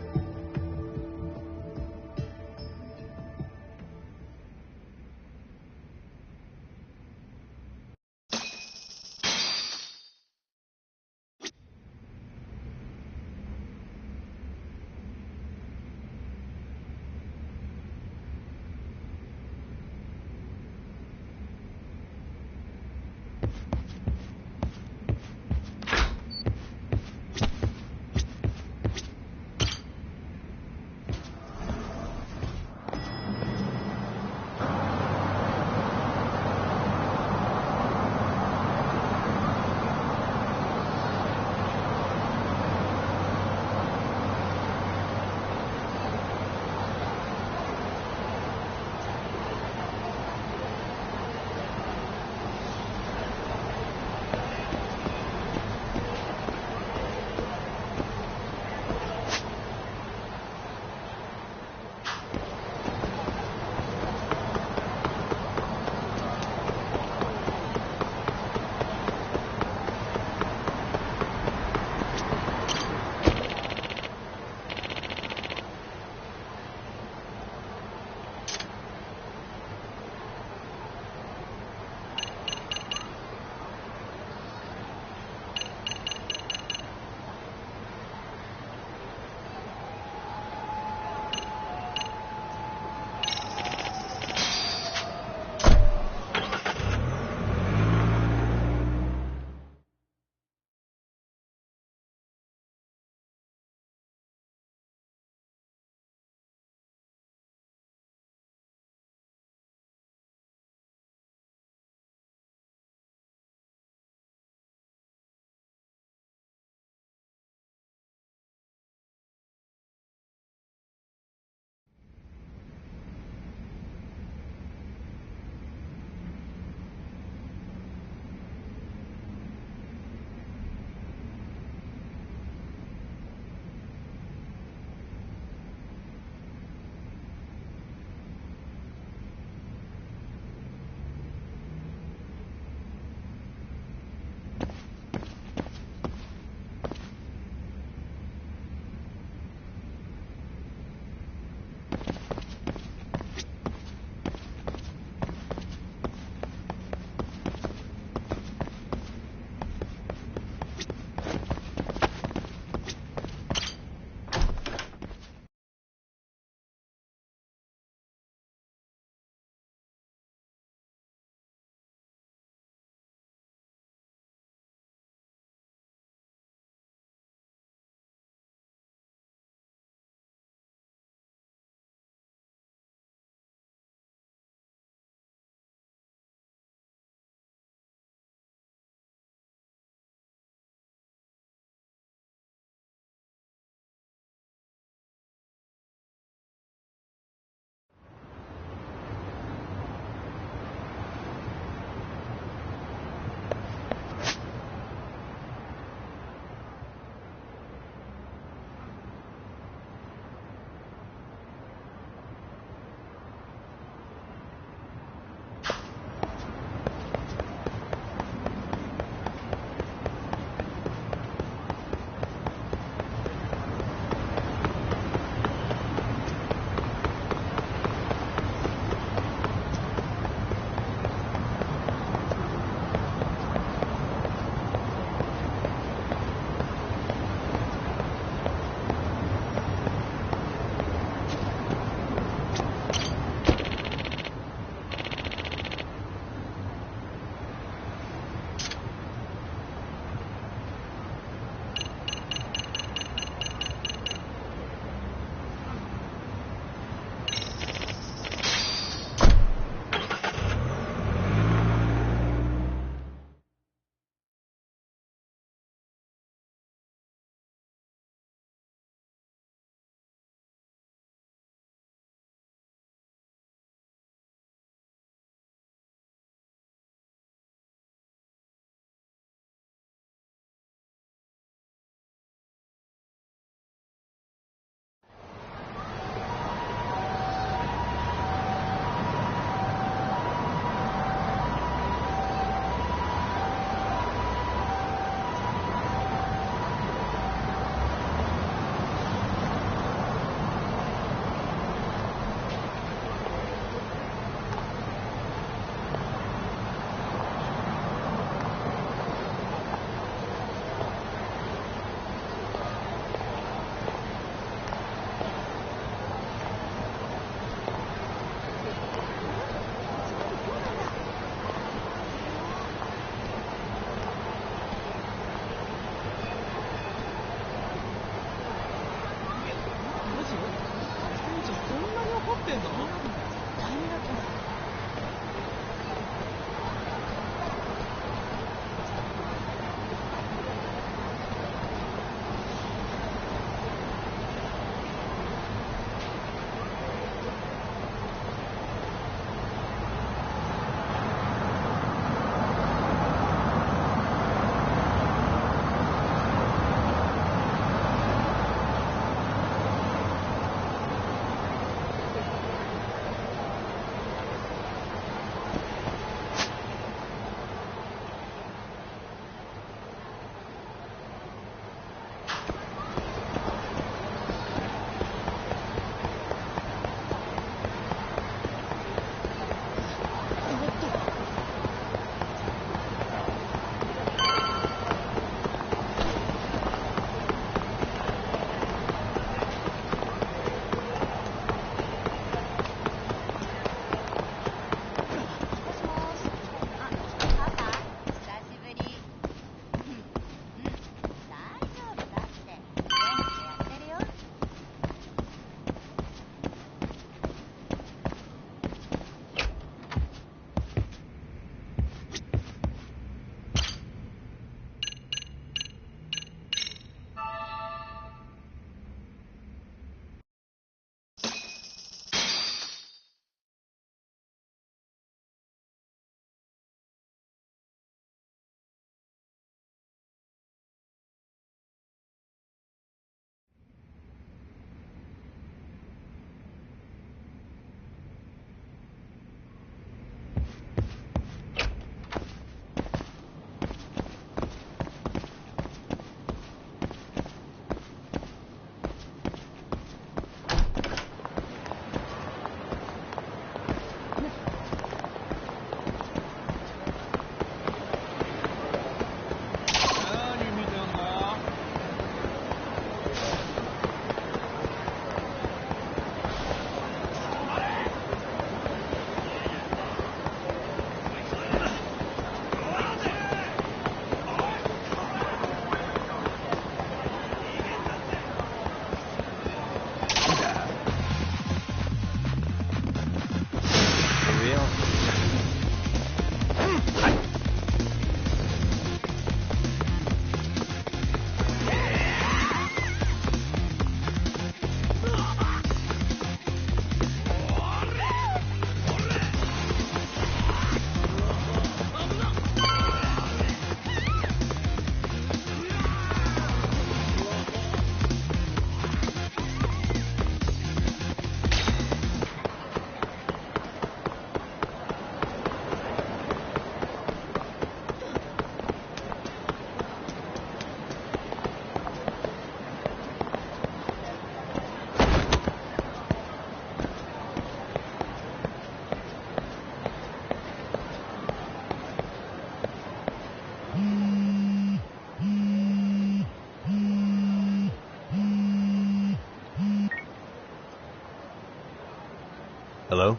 Hello?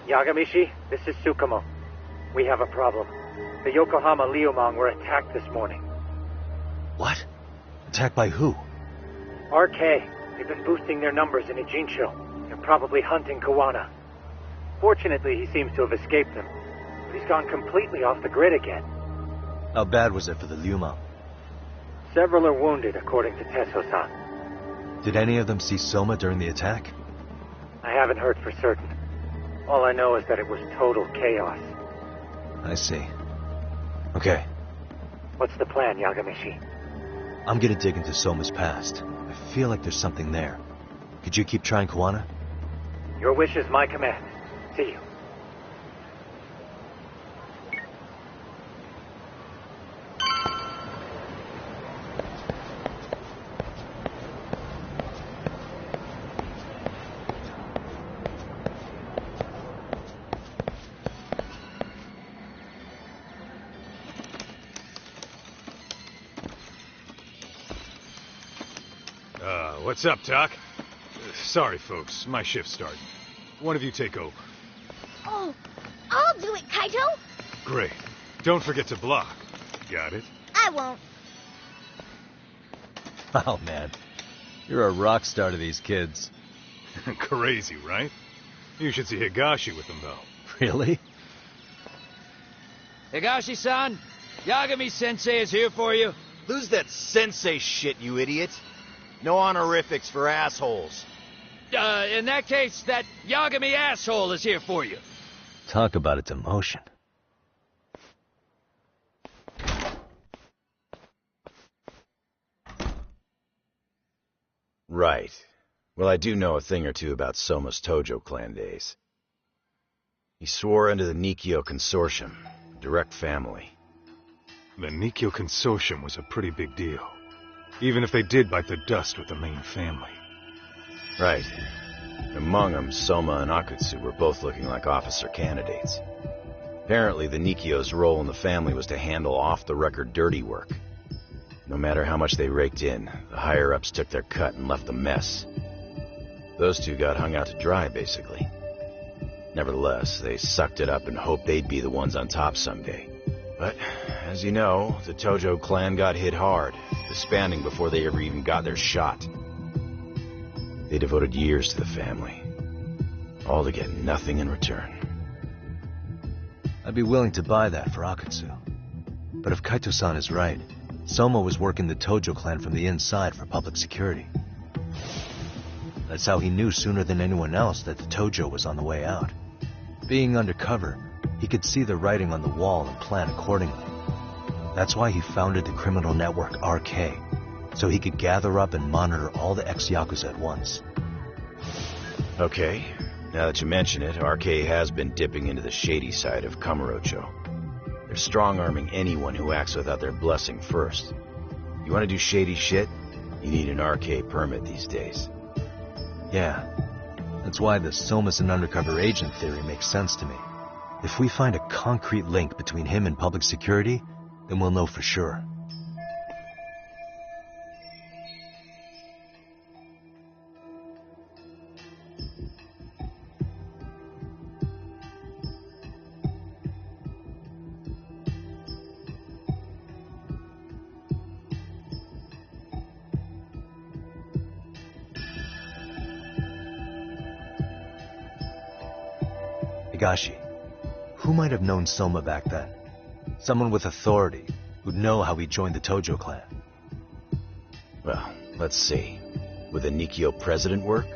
Yagamishi, this is Tsukumo. We have a problem. The Yokohama Liumang were attacked this morning. What? Attacked by who? RK. They've been boosting their numbers in Ijincho. They're probably hunting Kawana. Fortunately, he seems to have escaped them. But he's gone completely off the grid again. How bad was it for the Liumang? Several are wounded, according to Tesso-san. Did any of them see Soma during the attack? I haven't heard for certain. All I know is that it was total chaos. I see. Okay. What's the plan, Yagamishi? I'm gonna dig into Soma's past. I feel like there's something there. Could you keep trying Kawana? Your wish is my command. See you. What's up, Doc? Sorry, folks. My shift's starting. One of you take over. Oh, I'll do it, Kaito. Great. Don't forget to block. Got it? I won't. Oh, man. You're a rock star to these kids. Crazy, right? You should see Higashi with them, though. Really? Higashi-san, Yagami-sensei is here for you. Lose that sensei shit, you idiot. No honorifics for assholes. In that case, that Yagami asshole is here for you. Talk about a demotion. Right. Well, I do know a thing or two about Soma's Tojo clan days. He swore under the Nikkyo Consortium, a direct family. The Nikkyo Consortium was a pretty big deal. Even if they did bite the dust with the main family. Right. Among them, Soma and Akutsu were both looking like officer candidates. Apparently, the Nikkyo's role in the family was to handle off-the-record dirty work. No matter how much they raked in, the higher-ups took their cut and left a mess. Those two got hung out to dry, basically. Nevertheless, they sucked it up and hoped they'd be the ones on top someday. But, as you know, the Tojo clan got hit hard, disbanding before they ever even got their shot. They devoted years to the family, all to get nothing in return. I'd be willing to buy that for Akutsu. But if Kaito-san is right, Soma was working the Tojo clan from the inside for public security. That's how he knew sooner than anyone else that the Tojo was on the way out. Being undercover, he could see the writing on the wall and plan accordingly. That's why he founded the criminal network RK, so he could gather up and monitor all the ex-Yakuza at once. Okay, now that you mention it, RK has been dipping into the shady side of Kamurocho. They're strong-arming anyone who acts without their blessing first. You want to do shady shit? You need an RK permit these days. Yeah, that's why the Soma's an undercover agent theory makes sense to me. If we find a concrete link between him and public security, then we'll know for sure. Higashi, who might have known Soma back then? Someone with authority, who'd know how he joined the Tojo clan. Well, let's see. Would the Nikkyo president work?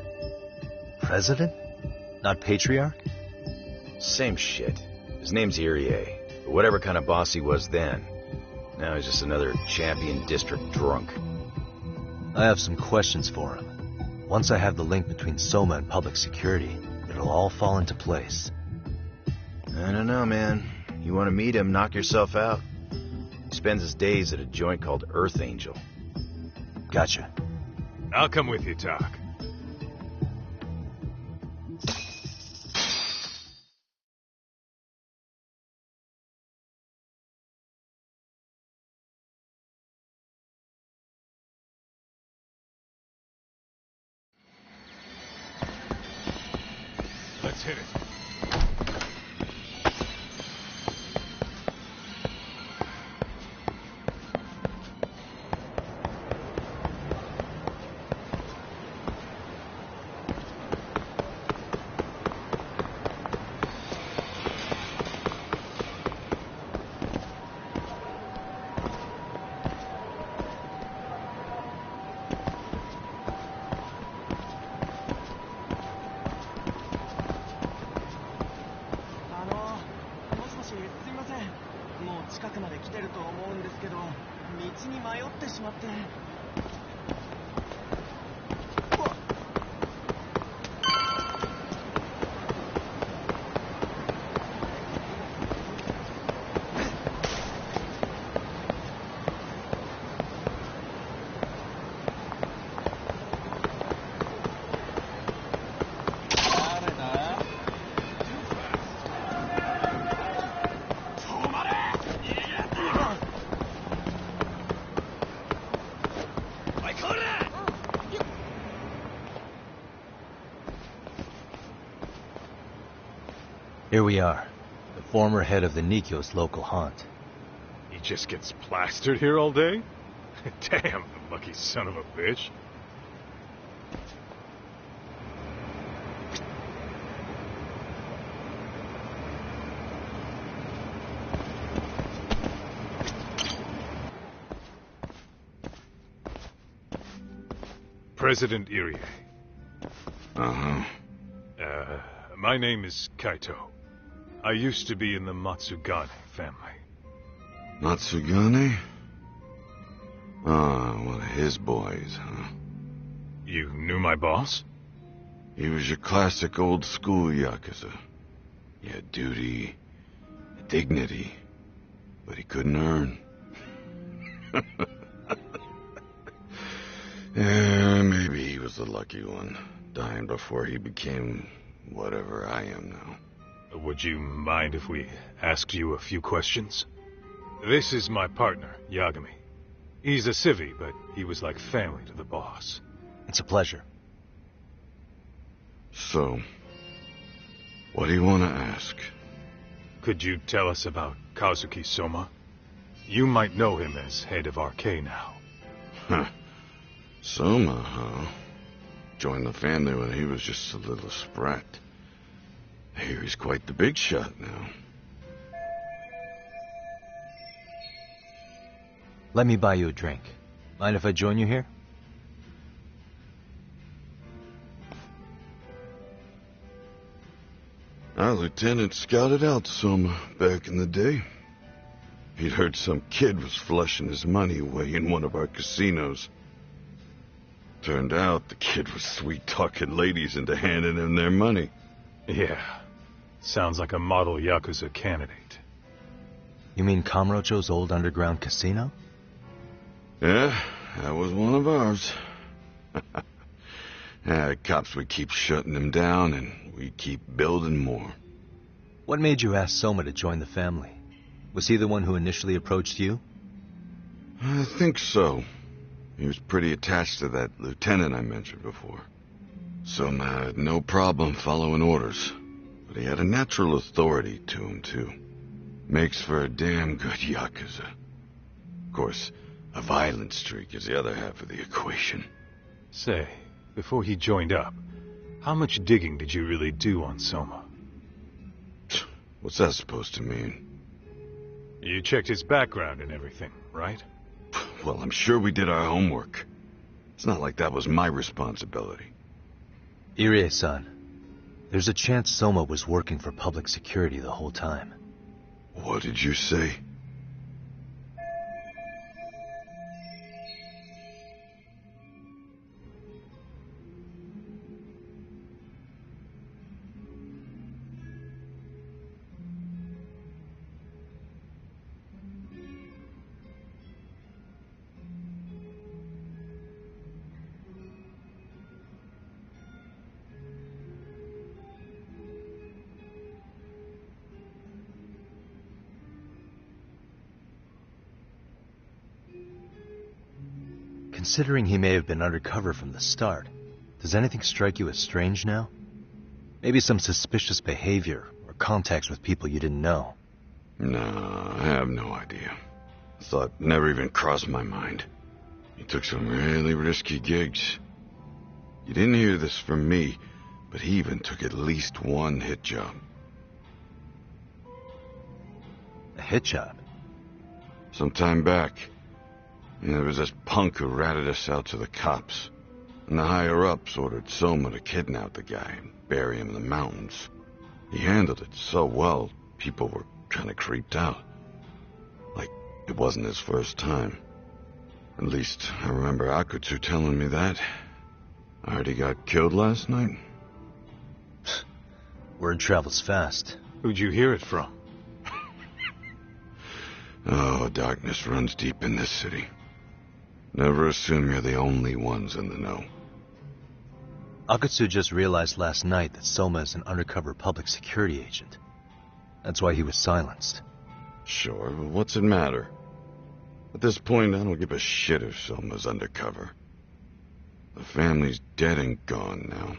President? Not patriarch? Same shit. His name's Irie, but whatever kind of boss he was then, now he's just another champion district drunk. I have some questions for him. Once I have the link between Soma and public security, it'll all fall into place. I don't know, man. You want to meet him, knock yourself out. He spends his days at a joint called Earth Angel. Gotcha. I'll come with you, Doc. Let's hit it. Here we are, the former head of the Nikyo's local haunt. He just gets plastered here all day? Damn, the lucky son of a bitch. President Irie. Uh-huh. My name is Kaito. I used to be in the Matsugane family. Matsugane? Ah, one of his boys, huh? You knew my boss? He was your classic old school Yakuza. He had duty, dignity, but he couldn't earn. Yeah, maybe he was the lucky one, dying before he became whatever I am now. Would you mind if we asked you a few questions? This is my partner, Yagami. He's a civvy, but he was like family to the boss. It's a pleasure. So, what do you want to ask? Could you tell us about Kazuki Soma? You might know him as head of RK now. Huh. Soma, huh? Joined the family when he was just a little sprat. I hear he's quite the big shot now. Let me buy you a drink. Mind if I join you here? Our lieutenant scouted out Soma back in the day. He'd heard some kid was flushing his money away in one of our casinos. Turned out the kid was sweet-talking ladies into handing him their money. Yeah. Sounds like a model Yakuza candidate. You mean Kamurocho's old underground casino? Yeah, that was one of ours. Cops would keep shutting him down, and we'd keep building more. What made you ask Soma to join the family? Was he the one who initially approached you? I think so. He was pretty attached to that lieutenant I mentioned before. Soma had no problem following orders, but he had a natural authority to him, too. Makes for a damn good Yakuza. Of course, a violent streak is the other half of the equation. Say, before he joined up, how much digging did you really do on Soma? What's that supposed to mean? You checked his background and everything, right? Well, I'm sure we did our homework. It's not like that was my responsibility. Irie-san, there's a chance Soma was working for public security the whole time. What did you say? Considering he may have been undercover from the start, does anything strike you as strange now? Maybe some suspicious behavior or contacts with people you didn't know. No, I have no idea. Thought never even crossed my mind. He took some really risky gigs. You didn't hear this from me, but he even took at least one hit job. A hit job? Some time back, there was this punk who ratted us out to the cops. And the higher-ups ordered Soma to kidnap the guy and bury him in the mountains. He handled it so well, people were kind of creeped out. Like it wasn't his first time. At least, I remember Akutsu telling me that. I heard he got killed last night. Word travels fast. Who'd you hear it from? Oh, darkness runs deep in this city. Never assume you're the only ones in the know. Akutsu just realized last night that Soma is an undercover public security agent. That's why he was silenced. Sure, but what's it matter? At this point, I don't give a shit if Soma's undercover. The family's dead and gone now.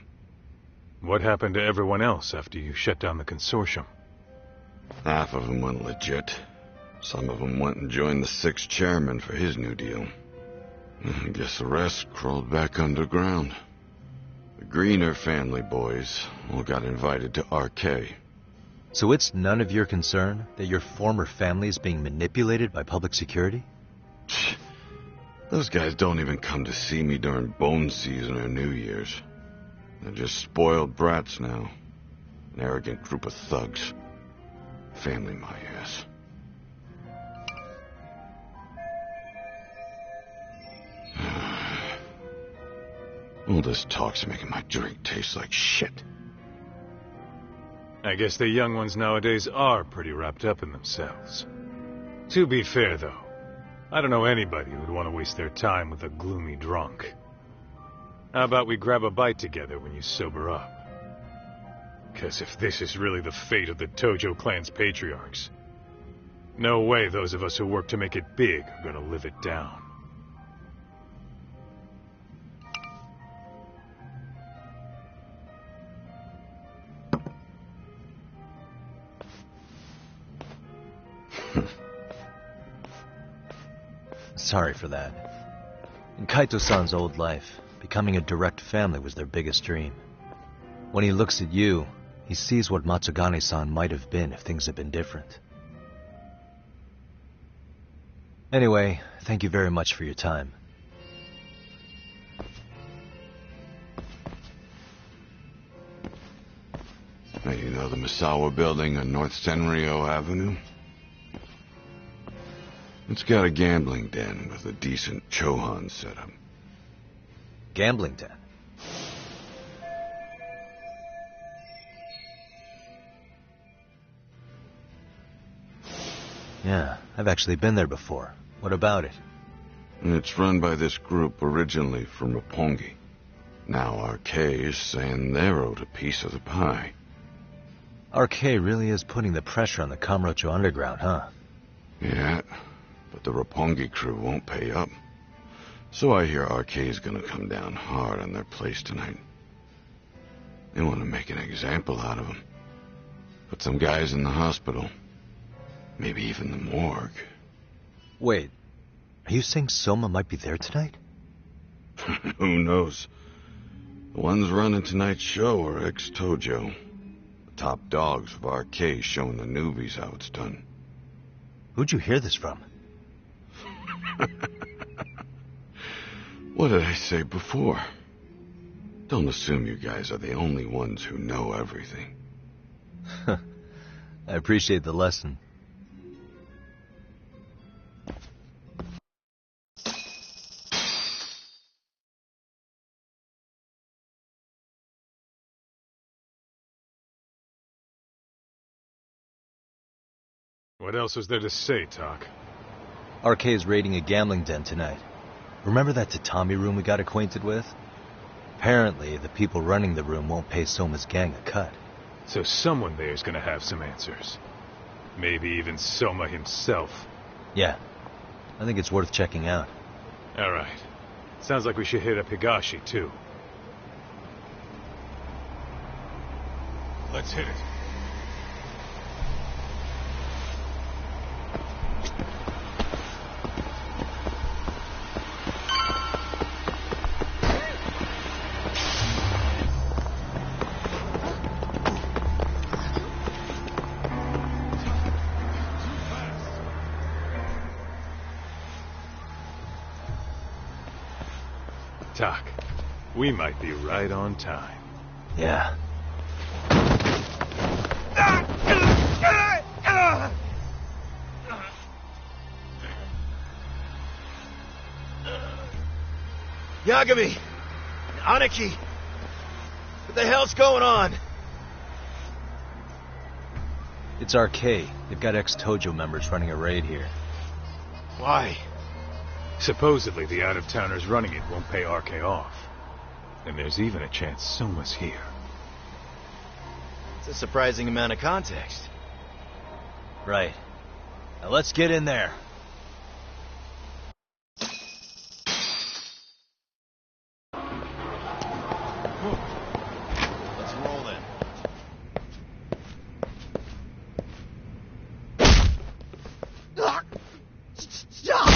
What happened to everyone else after you shut down the consortium? Half of them went legit. Some of them went and joined the 6th chairman for his new deal. I guess the rest crawled back underground. The Greener family boys all got invited to RK. So it's none of your concern that your former family is being manipulated by public security? Those guys don't even come to see me during bone season or New Year's. They're just spoiled brats now. An arrogant group of thugs. Family my ass. All this talk's making my drink taste like shit. I guess the young ones nowadays are pretty wrapped up in themselves. To be fair, though, I don't know anybody who'd want to waste their time with a gloomy drunk. How about we grab a bite together when you sober up? 'Cause if this is really the fate of the Tojo clan's patriarchs, no way those of us who work to make it big are gonna live it down. Sorry for that. In Kaito-san's old life, becoming a direct family was their biggest dream. When he looks at you, he sees what Matsugane-san might have been if things had been different. Anyway, thank you very much for your time. Hey, you know the Misawa building on North Senryo Avenue? It's got a gambling den with a decent Chohan setup. Gambling den? Yeah, I've actually been there before. What about it? It's run by this group originally from Roppongi. Now RK is saying they're owed a piece of the pie. RK really is putting the pressure on the Kamurocho Underground, huh? Yeah, but the Roppongi crew won't pay up. So I hear RK is gonna come down hard on their place tonight. They want to make an example out of them. Put some guys in the hospital. Maybe even the morgue. Wait, are you saying Soma might be there tonight? Who knows? The ones running tonight's show are ex-Tojo. The top dogs of RK showing the newbies how it's done. Who'd you hear this from? What did I say before? Don't assume you guys are the only ones who know everything. I appreciate the lesson. What else was there to say, Tak? RK is raiding a gambling den tonight. Remember that tatami room we got acquainted with? Apparently, the people running the room won't pay Soma's gang a cut. So someone there's gonna have some answers. Maybe even Soma himself. Yeah, I think it's worth checking out. Alright. Sounds like we should hit up Higashi, too. Let's hit it. Doc, we might be right on time. Yeah. Yagami! Aniki! What the hell's going on? It's RK. They've got ex-Tojo members running a raid here. Why? Supposedly the out-of-towners running it won't pay RK off. And there's even a chance Soma's here. It's a surprising amount of context. Right. Now let's get in there. Let's roll then. Stop!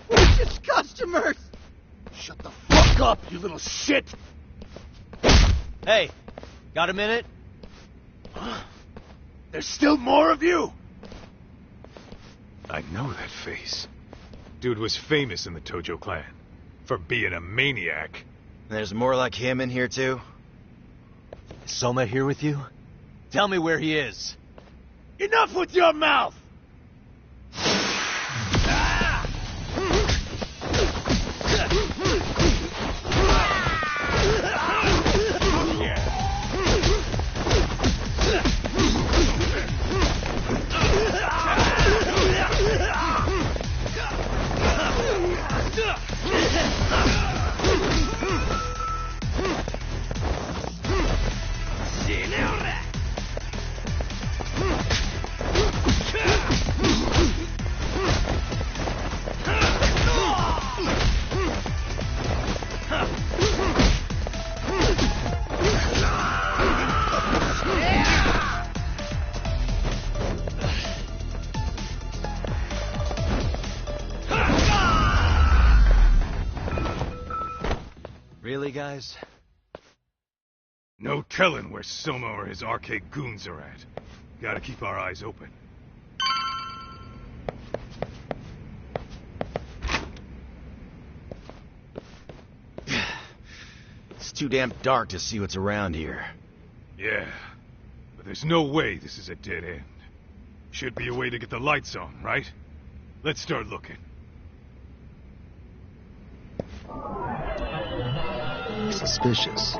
We're just customers! Shut the fuck up, you little shit! Hey, got a minute? There's still more of you? I know that face. Dude was famous in the Tojo clan for being a maniac. There's more like him in here too? Is Soma here with you? Tell me where he is. Enough with your mouth! Really, guys? No telling where Soma or his RK goons are at. Gotta keep our eyes open. It's too damn dark to see what's around here. Yeah, but there's no way this is a dead end. Should be a way to get the lights on, right? Let's start looking. Suspicious.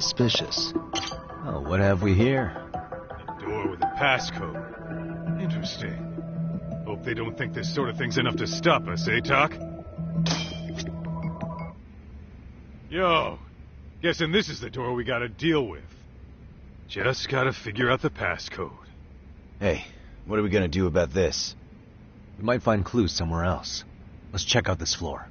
suspicious. Oh, what have we here? A door with a passcode. Interesting. Hope they don't think this sort of thing's enough to stop us, eh, Doc? Yo, guessing this is the door we gotta deal with. Just gotta figure out the passcode. Hey, what are we gonna do about this? We might find clues somewhere else. Let's check out this floor.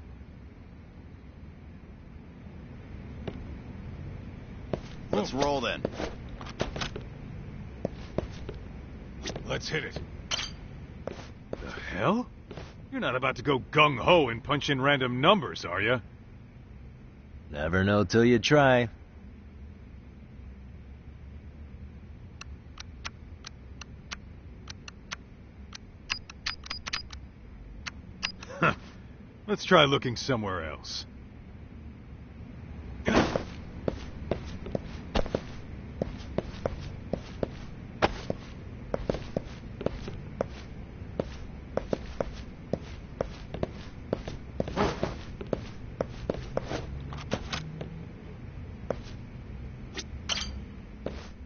Let's roll then. Let's hit it. The hell? You're not about to go gung-ho and punch in random numbers, are you? Never know till you try. Let's try looking somewhere else.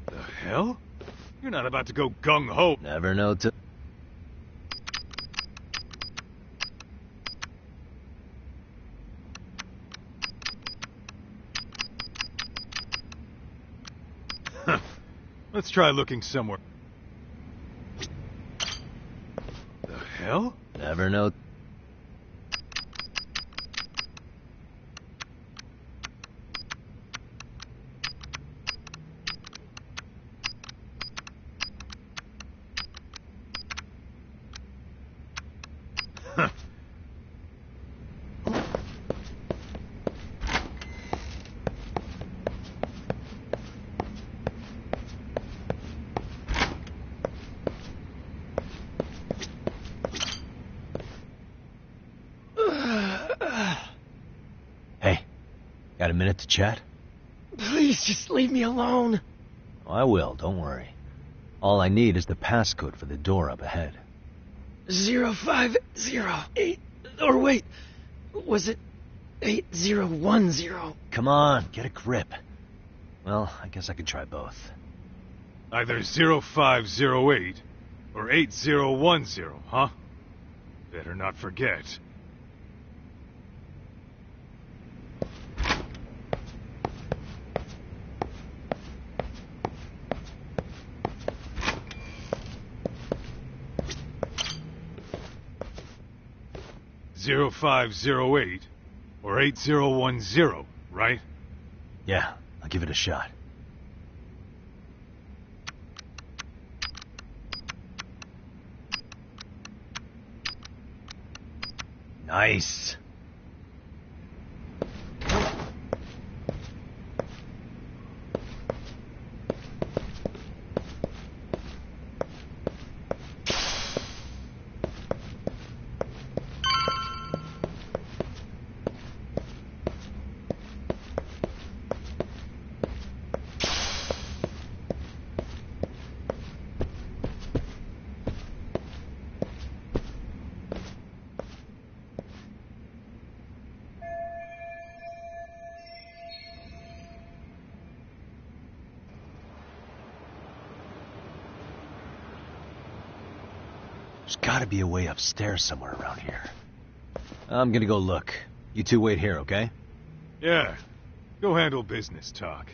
The hell? You're not about to go gung-ho. Never know till... Let's try looking somewhere. The hell? Never know... Hey, got a minute to chat? Please just leave me alone. Oh, I will, don't worry. All I need is the passcode for the door up ahead. 0508... Or wait, was it 8010? Come on, get a grip. Well, I guess I can try both. Either 0508 or 8010, huh? Better not forget. Zero 0508 or 8010, right? Yeah, I'll give it a shot. Nice. There's gotta be a way upstairs somewhere around here. I'm gonna go look. You two wait here, okay? Yeah. Go handle business, Talk.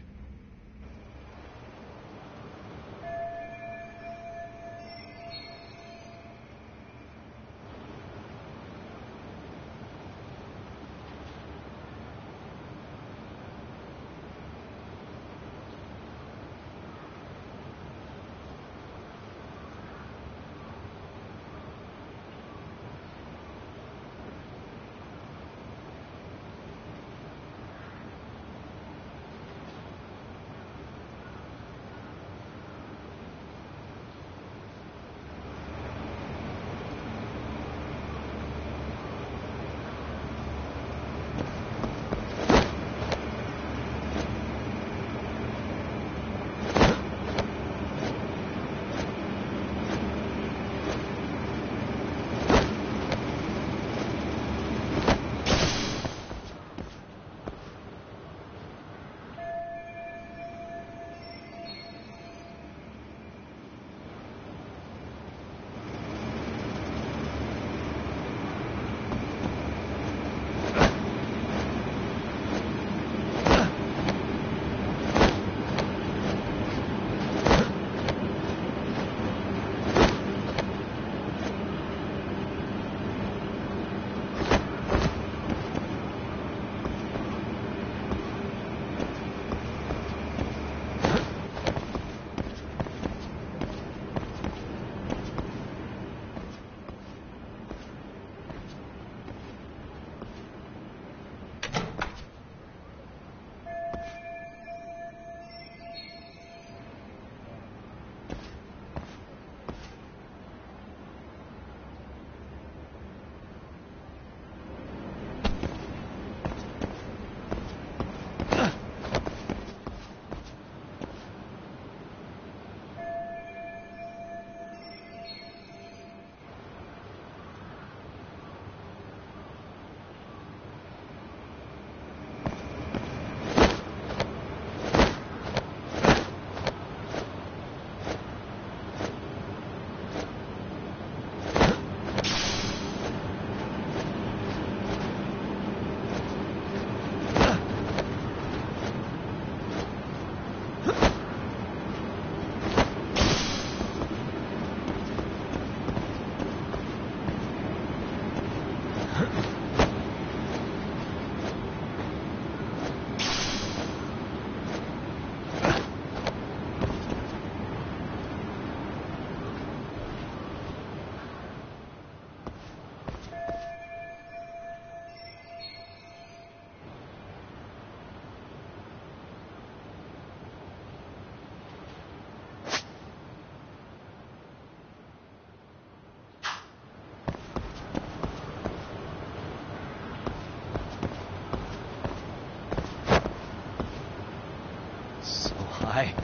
So high.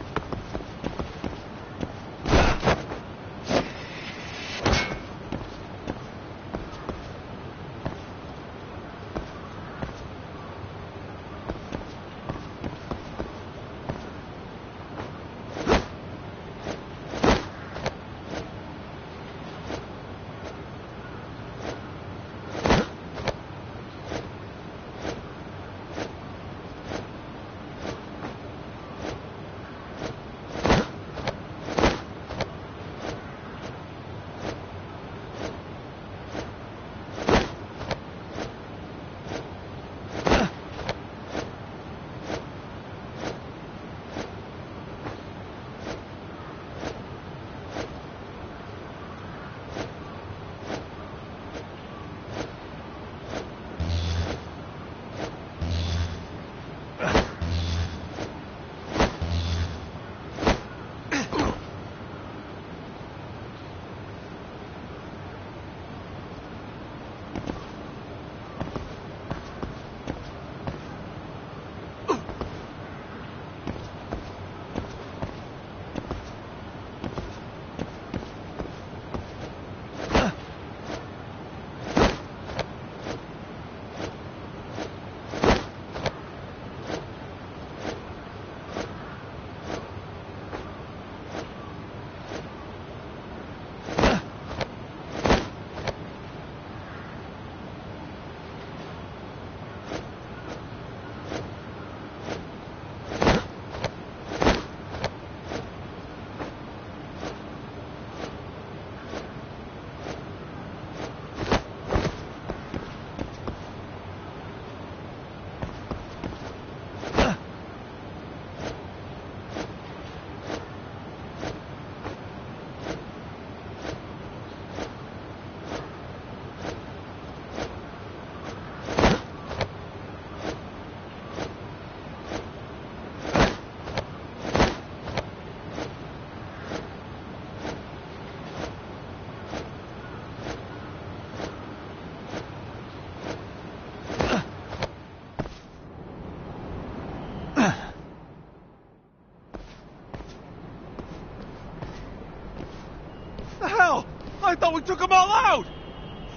The hell? I thought we took them all out!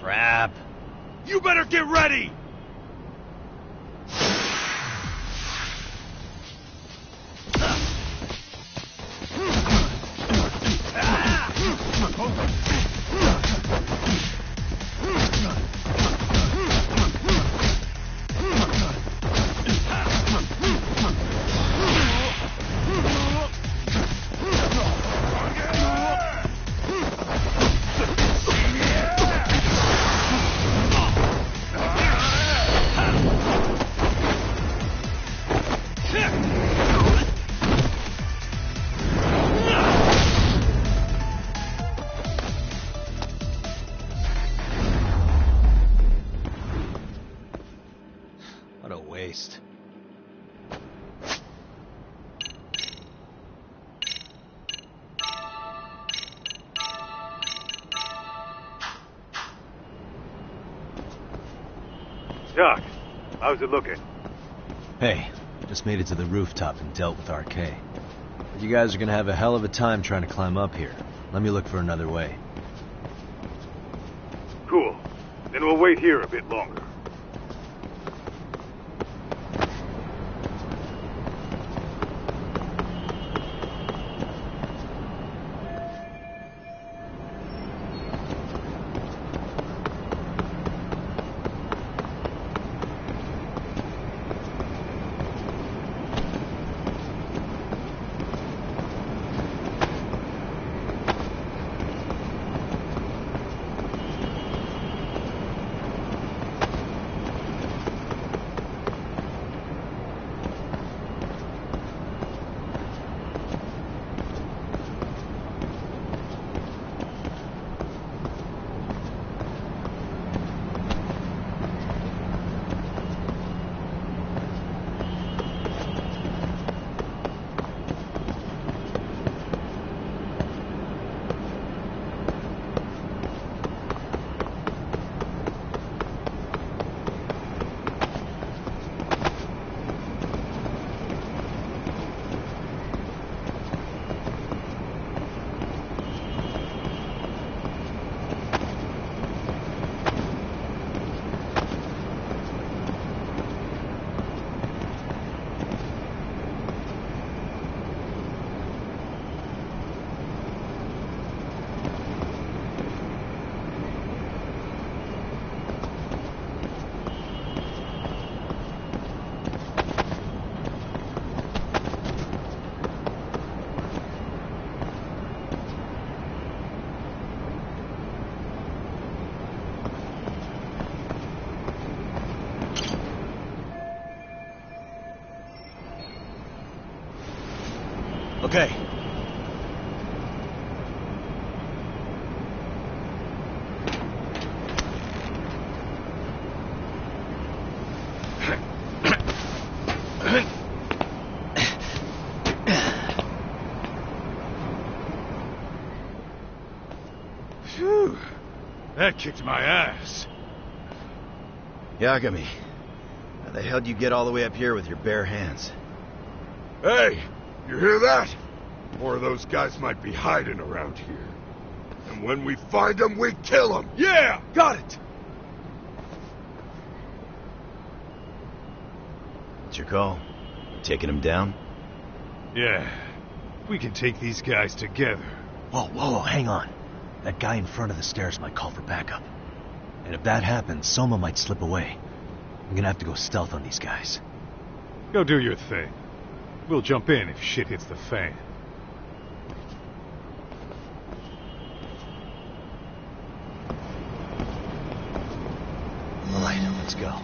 Crap. You better get ready! What a waste. Doc, how's it looking? Hey, just made it to the rooftop and dealt with RK. But you guys are gonna have a hell of a time trying to climb up here. Let me look for another way. Cool. Then we'll wait here a bit longer. Okay. Phew. That kicked my ass. Yagami, how the hell do you get all the way up here with your bare hands? Hey, you hear that? More of those guys might be hiding around here. And when we find them, we kill them. Yeah, got it. What's your call? You taking him down? Yeah. We can take these guys together. Whoa, hang on. That guy in front of the stairs might call for backup. And if that happens, Soma might slip away. I'm gonna have to go stealth on these guys. Go do your thing. We'll jump in if shit hits the fan. All right, let's go.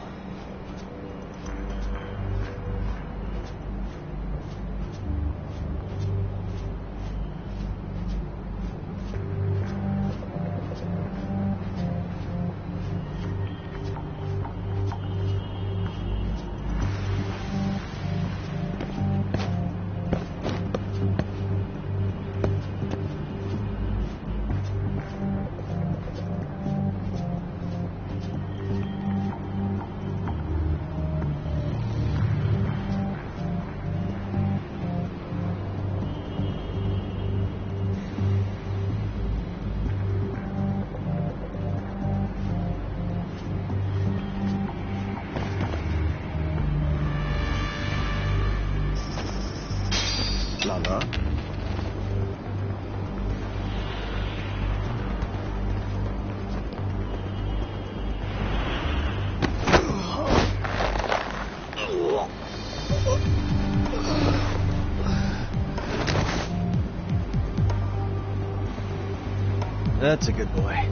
That's a good boy.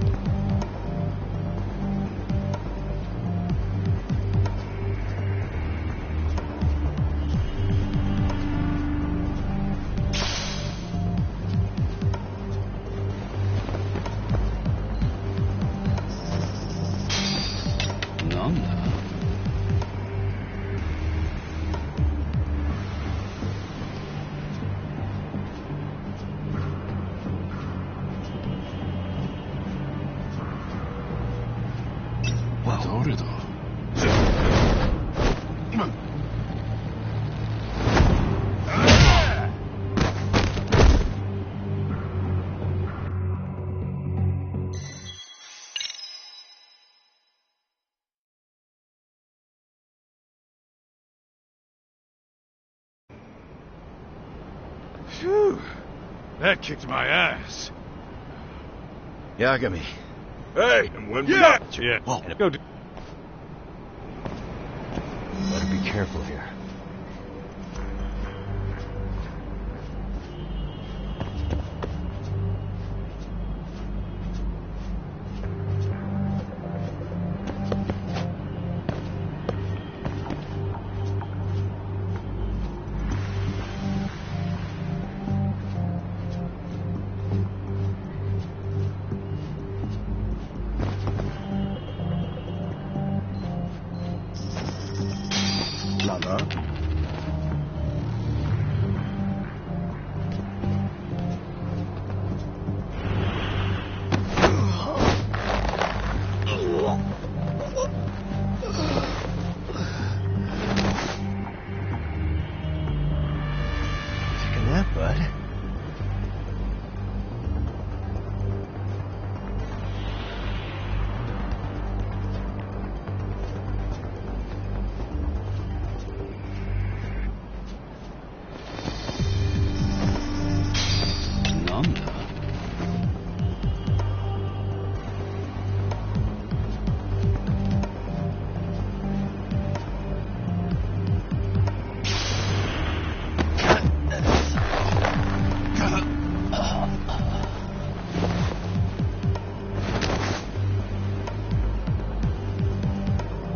Phew. That kicked my ass. Yagami. Hey, and when we... Yeah! Whoa. Go do... Better be careful here.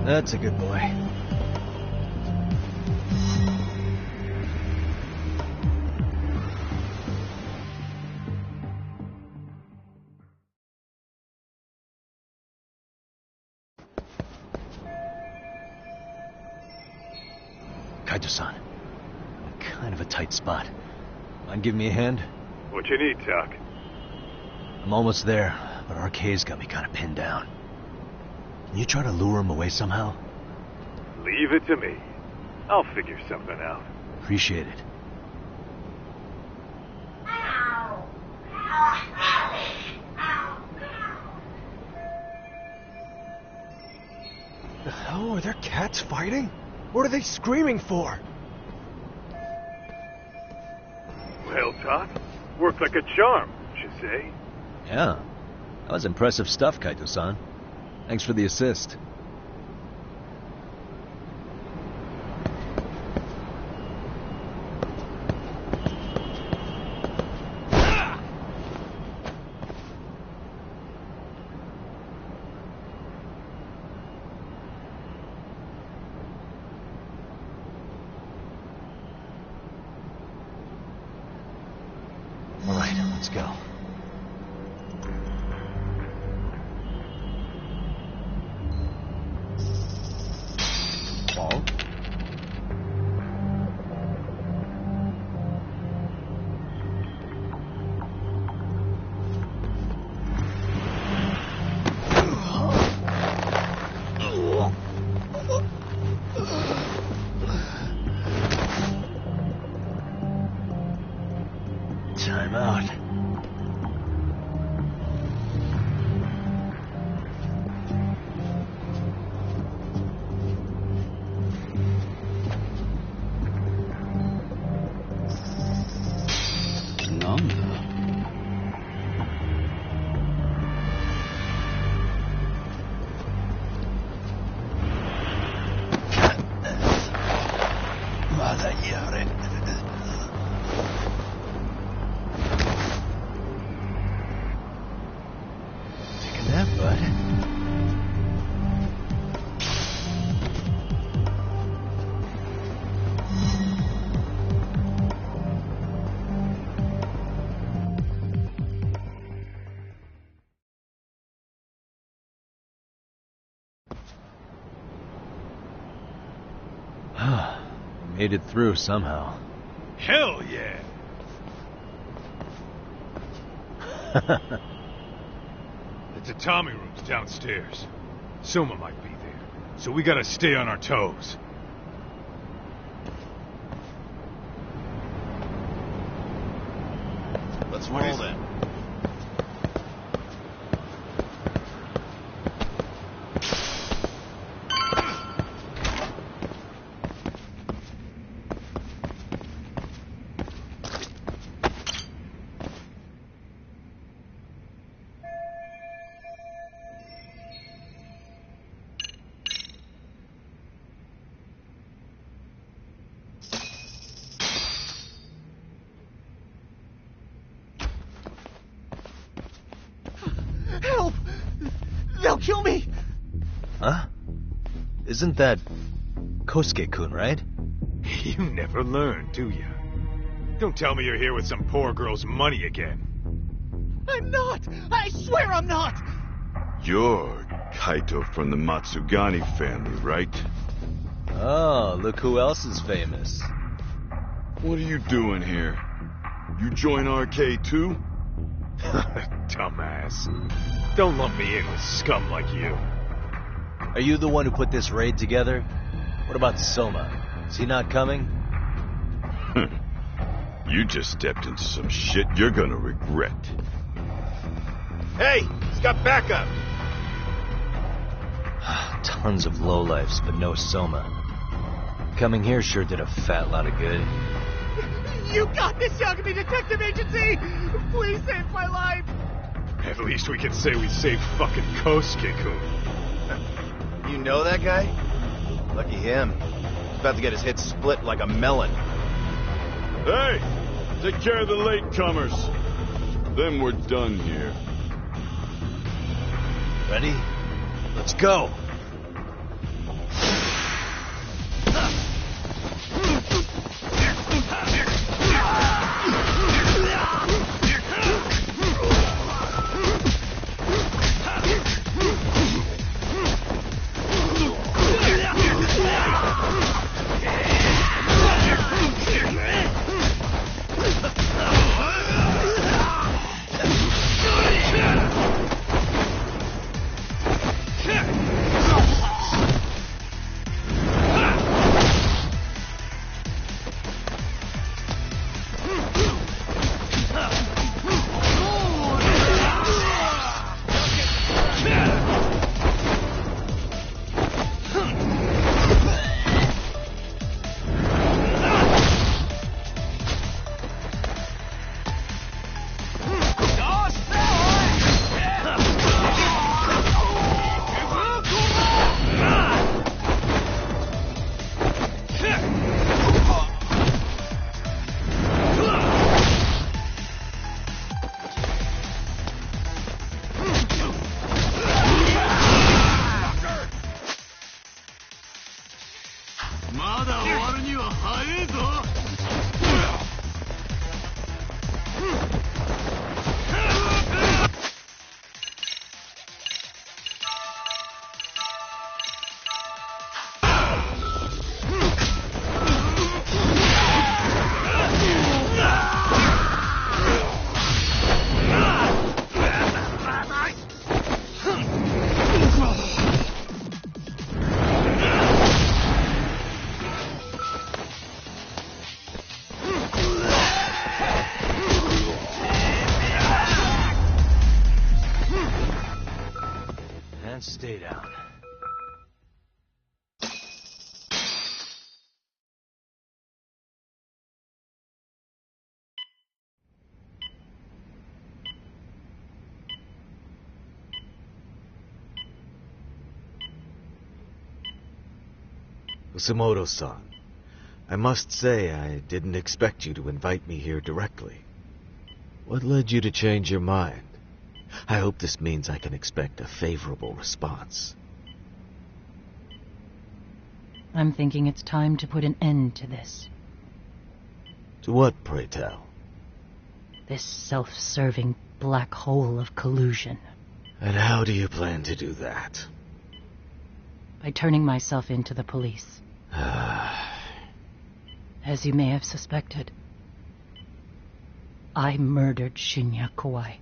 That's a good boy. Kaito-san. Kind of a tight spot. Mind giving me a hand? What you need, Doc? I'm almost there, but RK's got me kind of pinned down. Can you try to lure him away somehow? Leave it to me. I'll figure something out. Appreciate it. The hell? Are there cats fighting? What are they screaming for? Well, Doc, worked like a charm, should say. Yeah. That was impressive stuff, Kaito-san. Thanks for the assist. All right, let's go. Paul? Time out. Take a nap, bud. Made it through somehow. Hell yeah! The tatami room's downstairs. Soma might be there, so we gotta stay on our toes. Let's roll then. Help! They'll kill me! Huh? Isn't that Kosuke-kun, right? You never learn, do you? Don't tell me you're here with some poor girl's money again. I'm not! I swear I'm not! You're Kaito from the Matsugani family, right? Oh, look who else is famous. What are you doing here? You join RK too? Dumbass. Don't lump me in with scum like you. Are you the one who put this raid together? What about Soma? Is he not coming? You just stepped into some shit you're gonna regret. Hey, he's got backup. Tons of lowlifes, but no Soma. Coming here sure did a fat lot of good. You got this, Yagami Detective Agency! Please save my life! At least we can say we saved fucking Kosuke-kun. You know that guy? Lucky him. He's about to get his head split like a melon. Hey! Take care of the latecomers. Then we're done here. Ready? Let's go! Kusamoto-san, I must say I didn't expect you to invite me here directly. What led you to change your mind? I hope this means I can expect a favorable response. I'm thinking it's time to put an end to this. To what, pray tell? This self-serving black hole of collusion. And how do you plan to do that? By turning myself into the police. As you may have suspected, I murdered Shinya Kawai.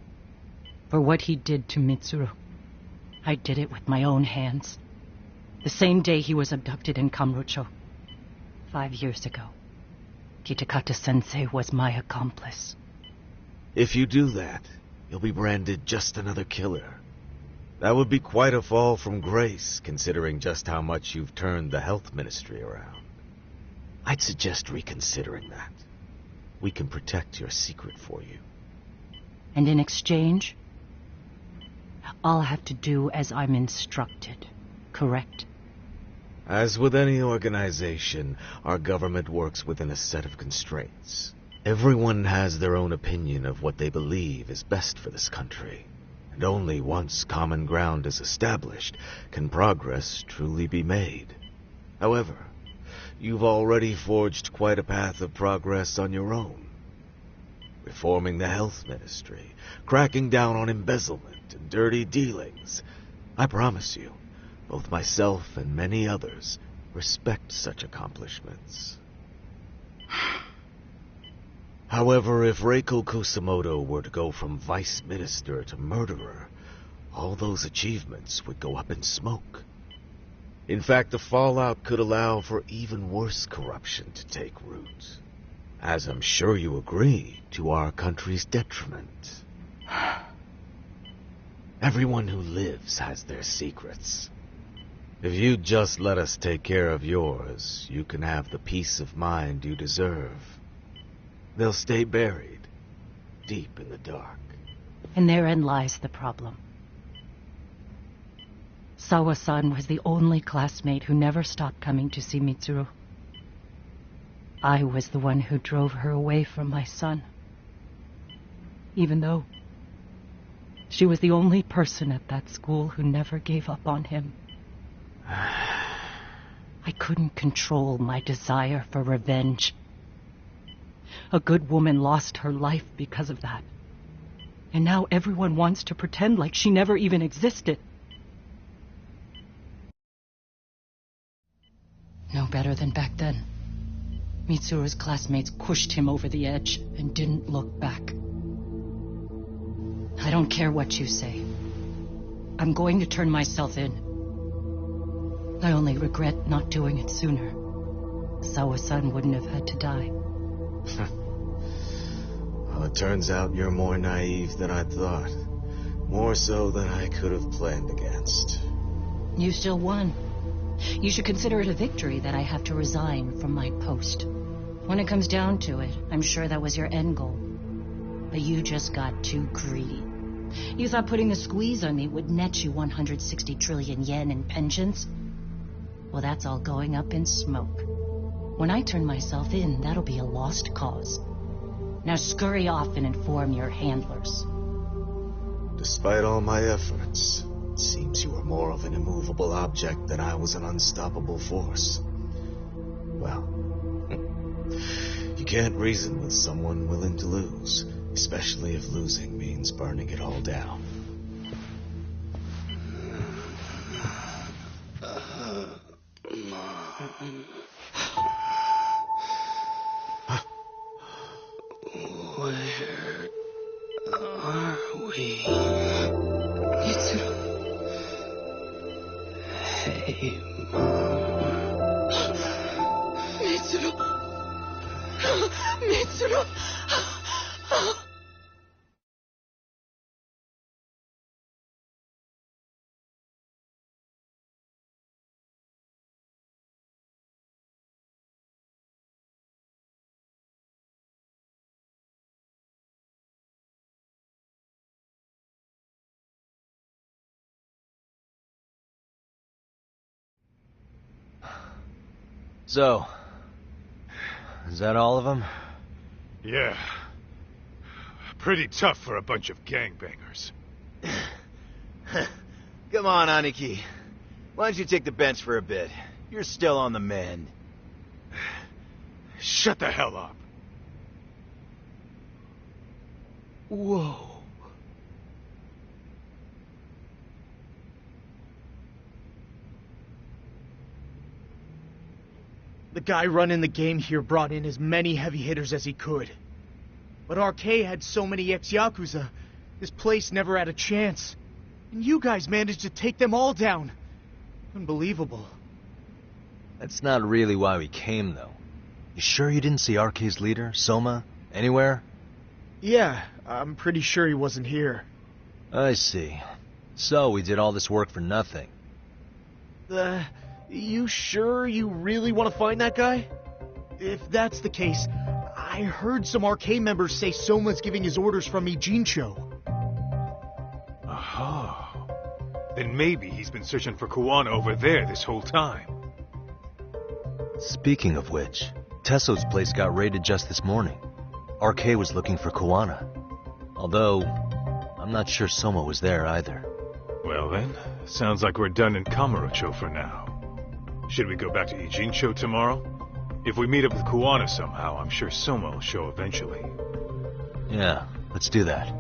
For what he did to Mitsuru. I did it with my own hands. The same day he was abducted in Kamurocho. 5 years ago. Kitakata-sensei was my accomplice. If you do that, you'll be branded just another killer. That would be quite a fall from grace, considering just how much you've turned the health ministry around. I'd suggest reconsidering that. We can protect your secret for you. And in exchange, I'll have to do as I'm instructed, correct? As with any organization, our government works within a set of constraints. Everyone has their own opinion of what they believe is best for this country. And only once common ground is established can progress truly be made. However, you've already forged quite a path of progress on your own. Reforming the health ministry, cracking down on embezzlement and dirty dealings. I promise you, both myself and many others respect such accomplishments. However, if Reiko Kusamoto were to go from vice minister to murderer, all those achievements would go up in smoke. In fact, the fallout could allow for even worse corruption to take root. As I'm sure you agree, to our country's detriment. Everyone who lives has their secrets. If you'd just let us take care of yours, you can have the peace of mind you deserve. They'll stay buried, deep in the dark. And therein lies the problem. Sawa-san was the only classmate who never stopped coming to see Mitsuru. I was the one who drove her away from my son. Even though she was the only person at that school who never gave up on him. I couldn't control my desire for revenge. A good woman lost her life because of that. And now everyone wants to pretend like she never even existed. No better than back then. Mitsuru's classmates pushed him over the edge and didn't look back. I don't care what you say. I'm going to turn myself in. I only regret not doing it sooner. Sawa-san wouldn't have had to die. Well, it turns out you're more naive than I thought. More so than I could have planned against. You still won. You should consider it a victory that I have to resign from my post. When it comes down to it, I'm sure that was your end goal. But you just got too greedy. You thought putting the squeeze on me would net you 160 trillion yen in pensions? Well, that's all going up in smoke. When I turn myself in, that'll be a lost cause. Now scurry off and inform your handlers. Despite all my efforts, it seems you were more of an immovable object than I was an unstoppable force. Well, you can't reason with someone willing to lose, especially if losing means burning it all down. Where are we? Mitsuru. Hey, Mom. Mitsuru. Mitsuru. So, is that all of them? Yeah. Pretty tough for a bunch of gangbangers. Come on, Aniki. Why don't you take the bench for a bit? You're still on the mend. Shut the hell up. Whoa. The guy running the game here brought in as many heavy hitters as he could. But RK had so many ex-Yakuza, this place never had a chance. And you guys managed to take them all down. Unbelievable. That's not really why we came, though. You sure you didn't see RK's leader, Soma, anywhere? Yeah, I'm pretty sure he wasn't here. I see. So we did all this work for nothing. You sure you really want to find that guy? If that's the case, I heard some RK members say Soma's giving his orders from Ijincho. Aha. Then maybe he's been searching for Kuwana over there this whole time. Speaking of which, Tesso's place got raided just this morning. RK was looking for Kuwana. Although, I'm not sure Soma was there either. Well then, sounds like we're done in Kamurocho for now. Should we go back to Ijincho tomorrow? If we meet up with Kuwana somehow, I'm sure Soma will show eventually. Yeah, let's do that.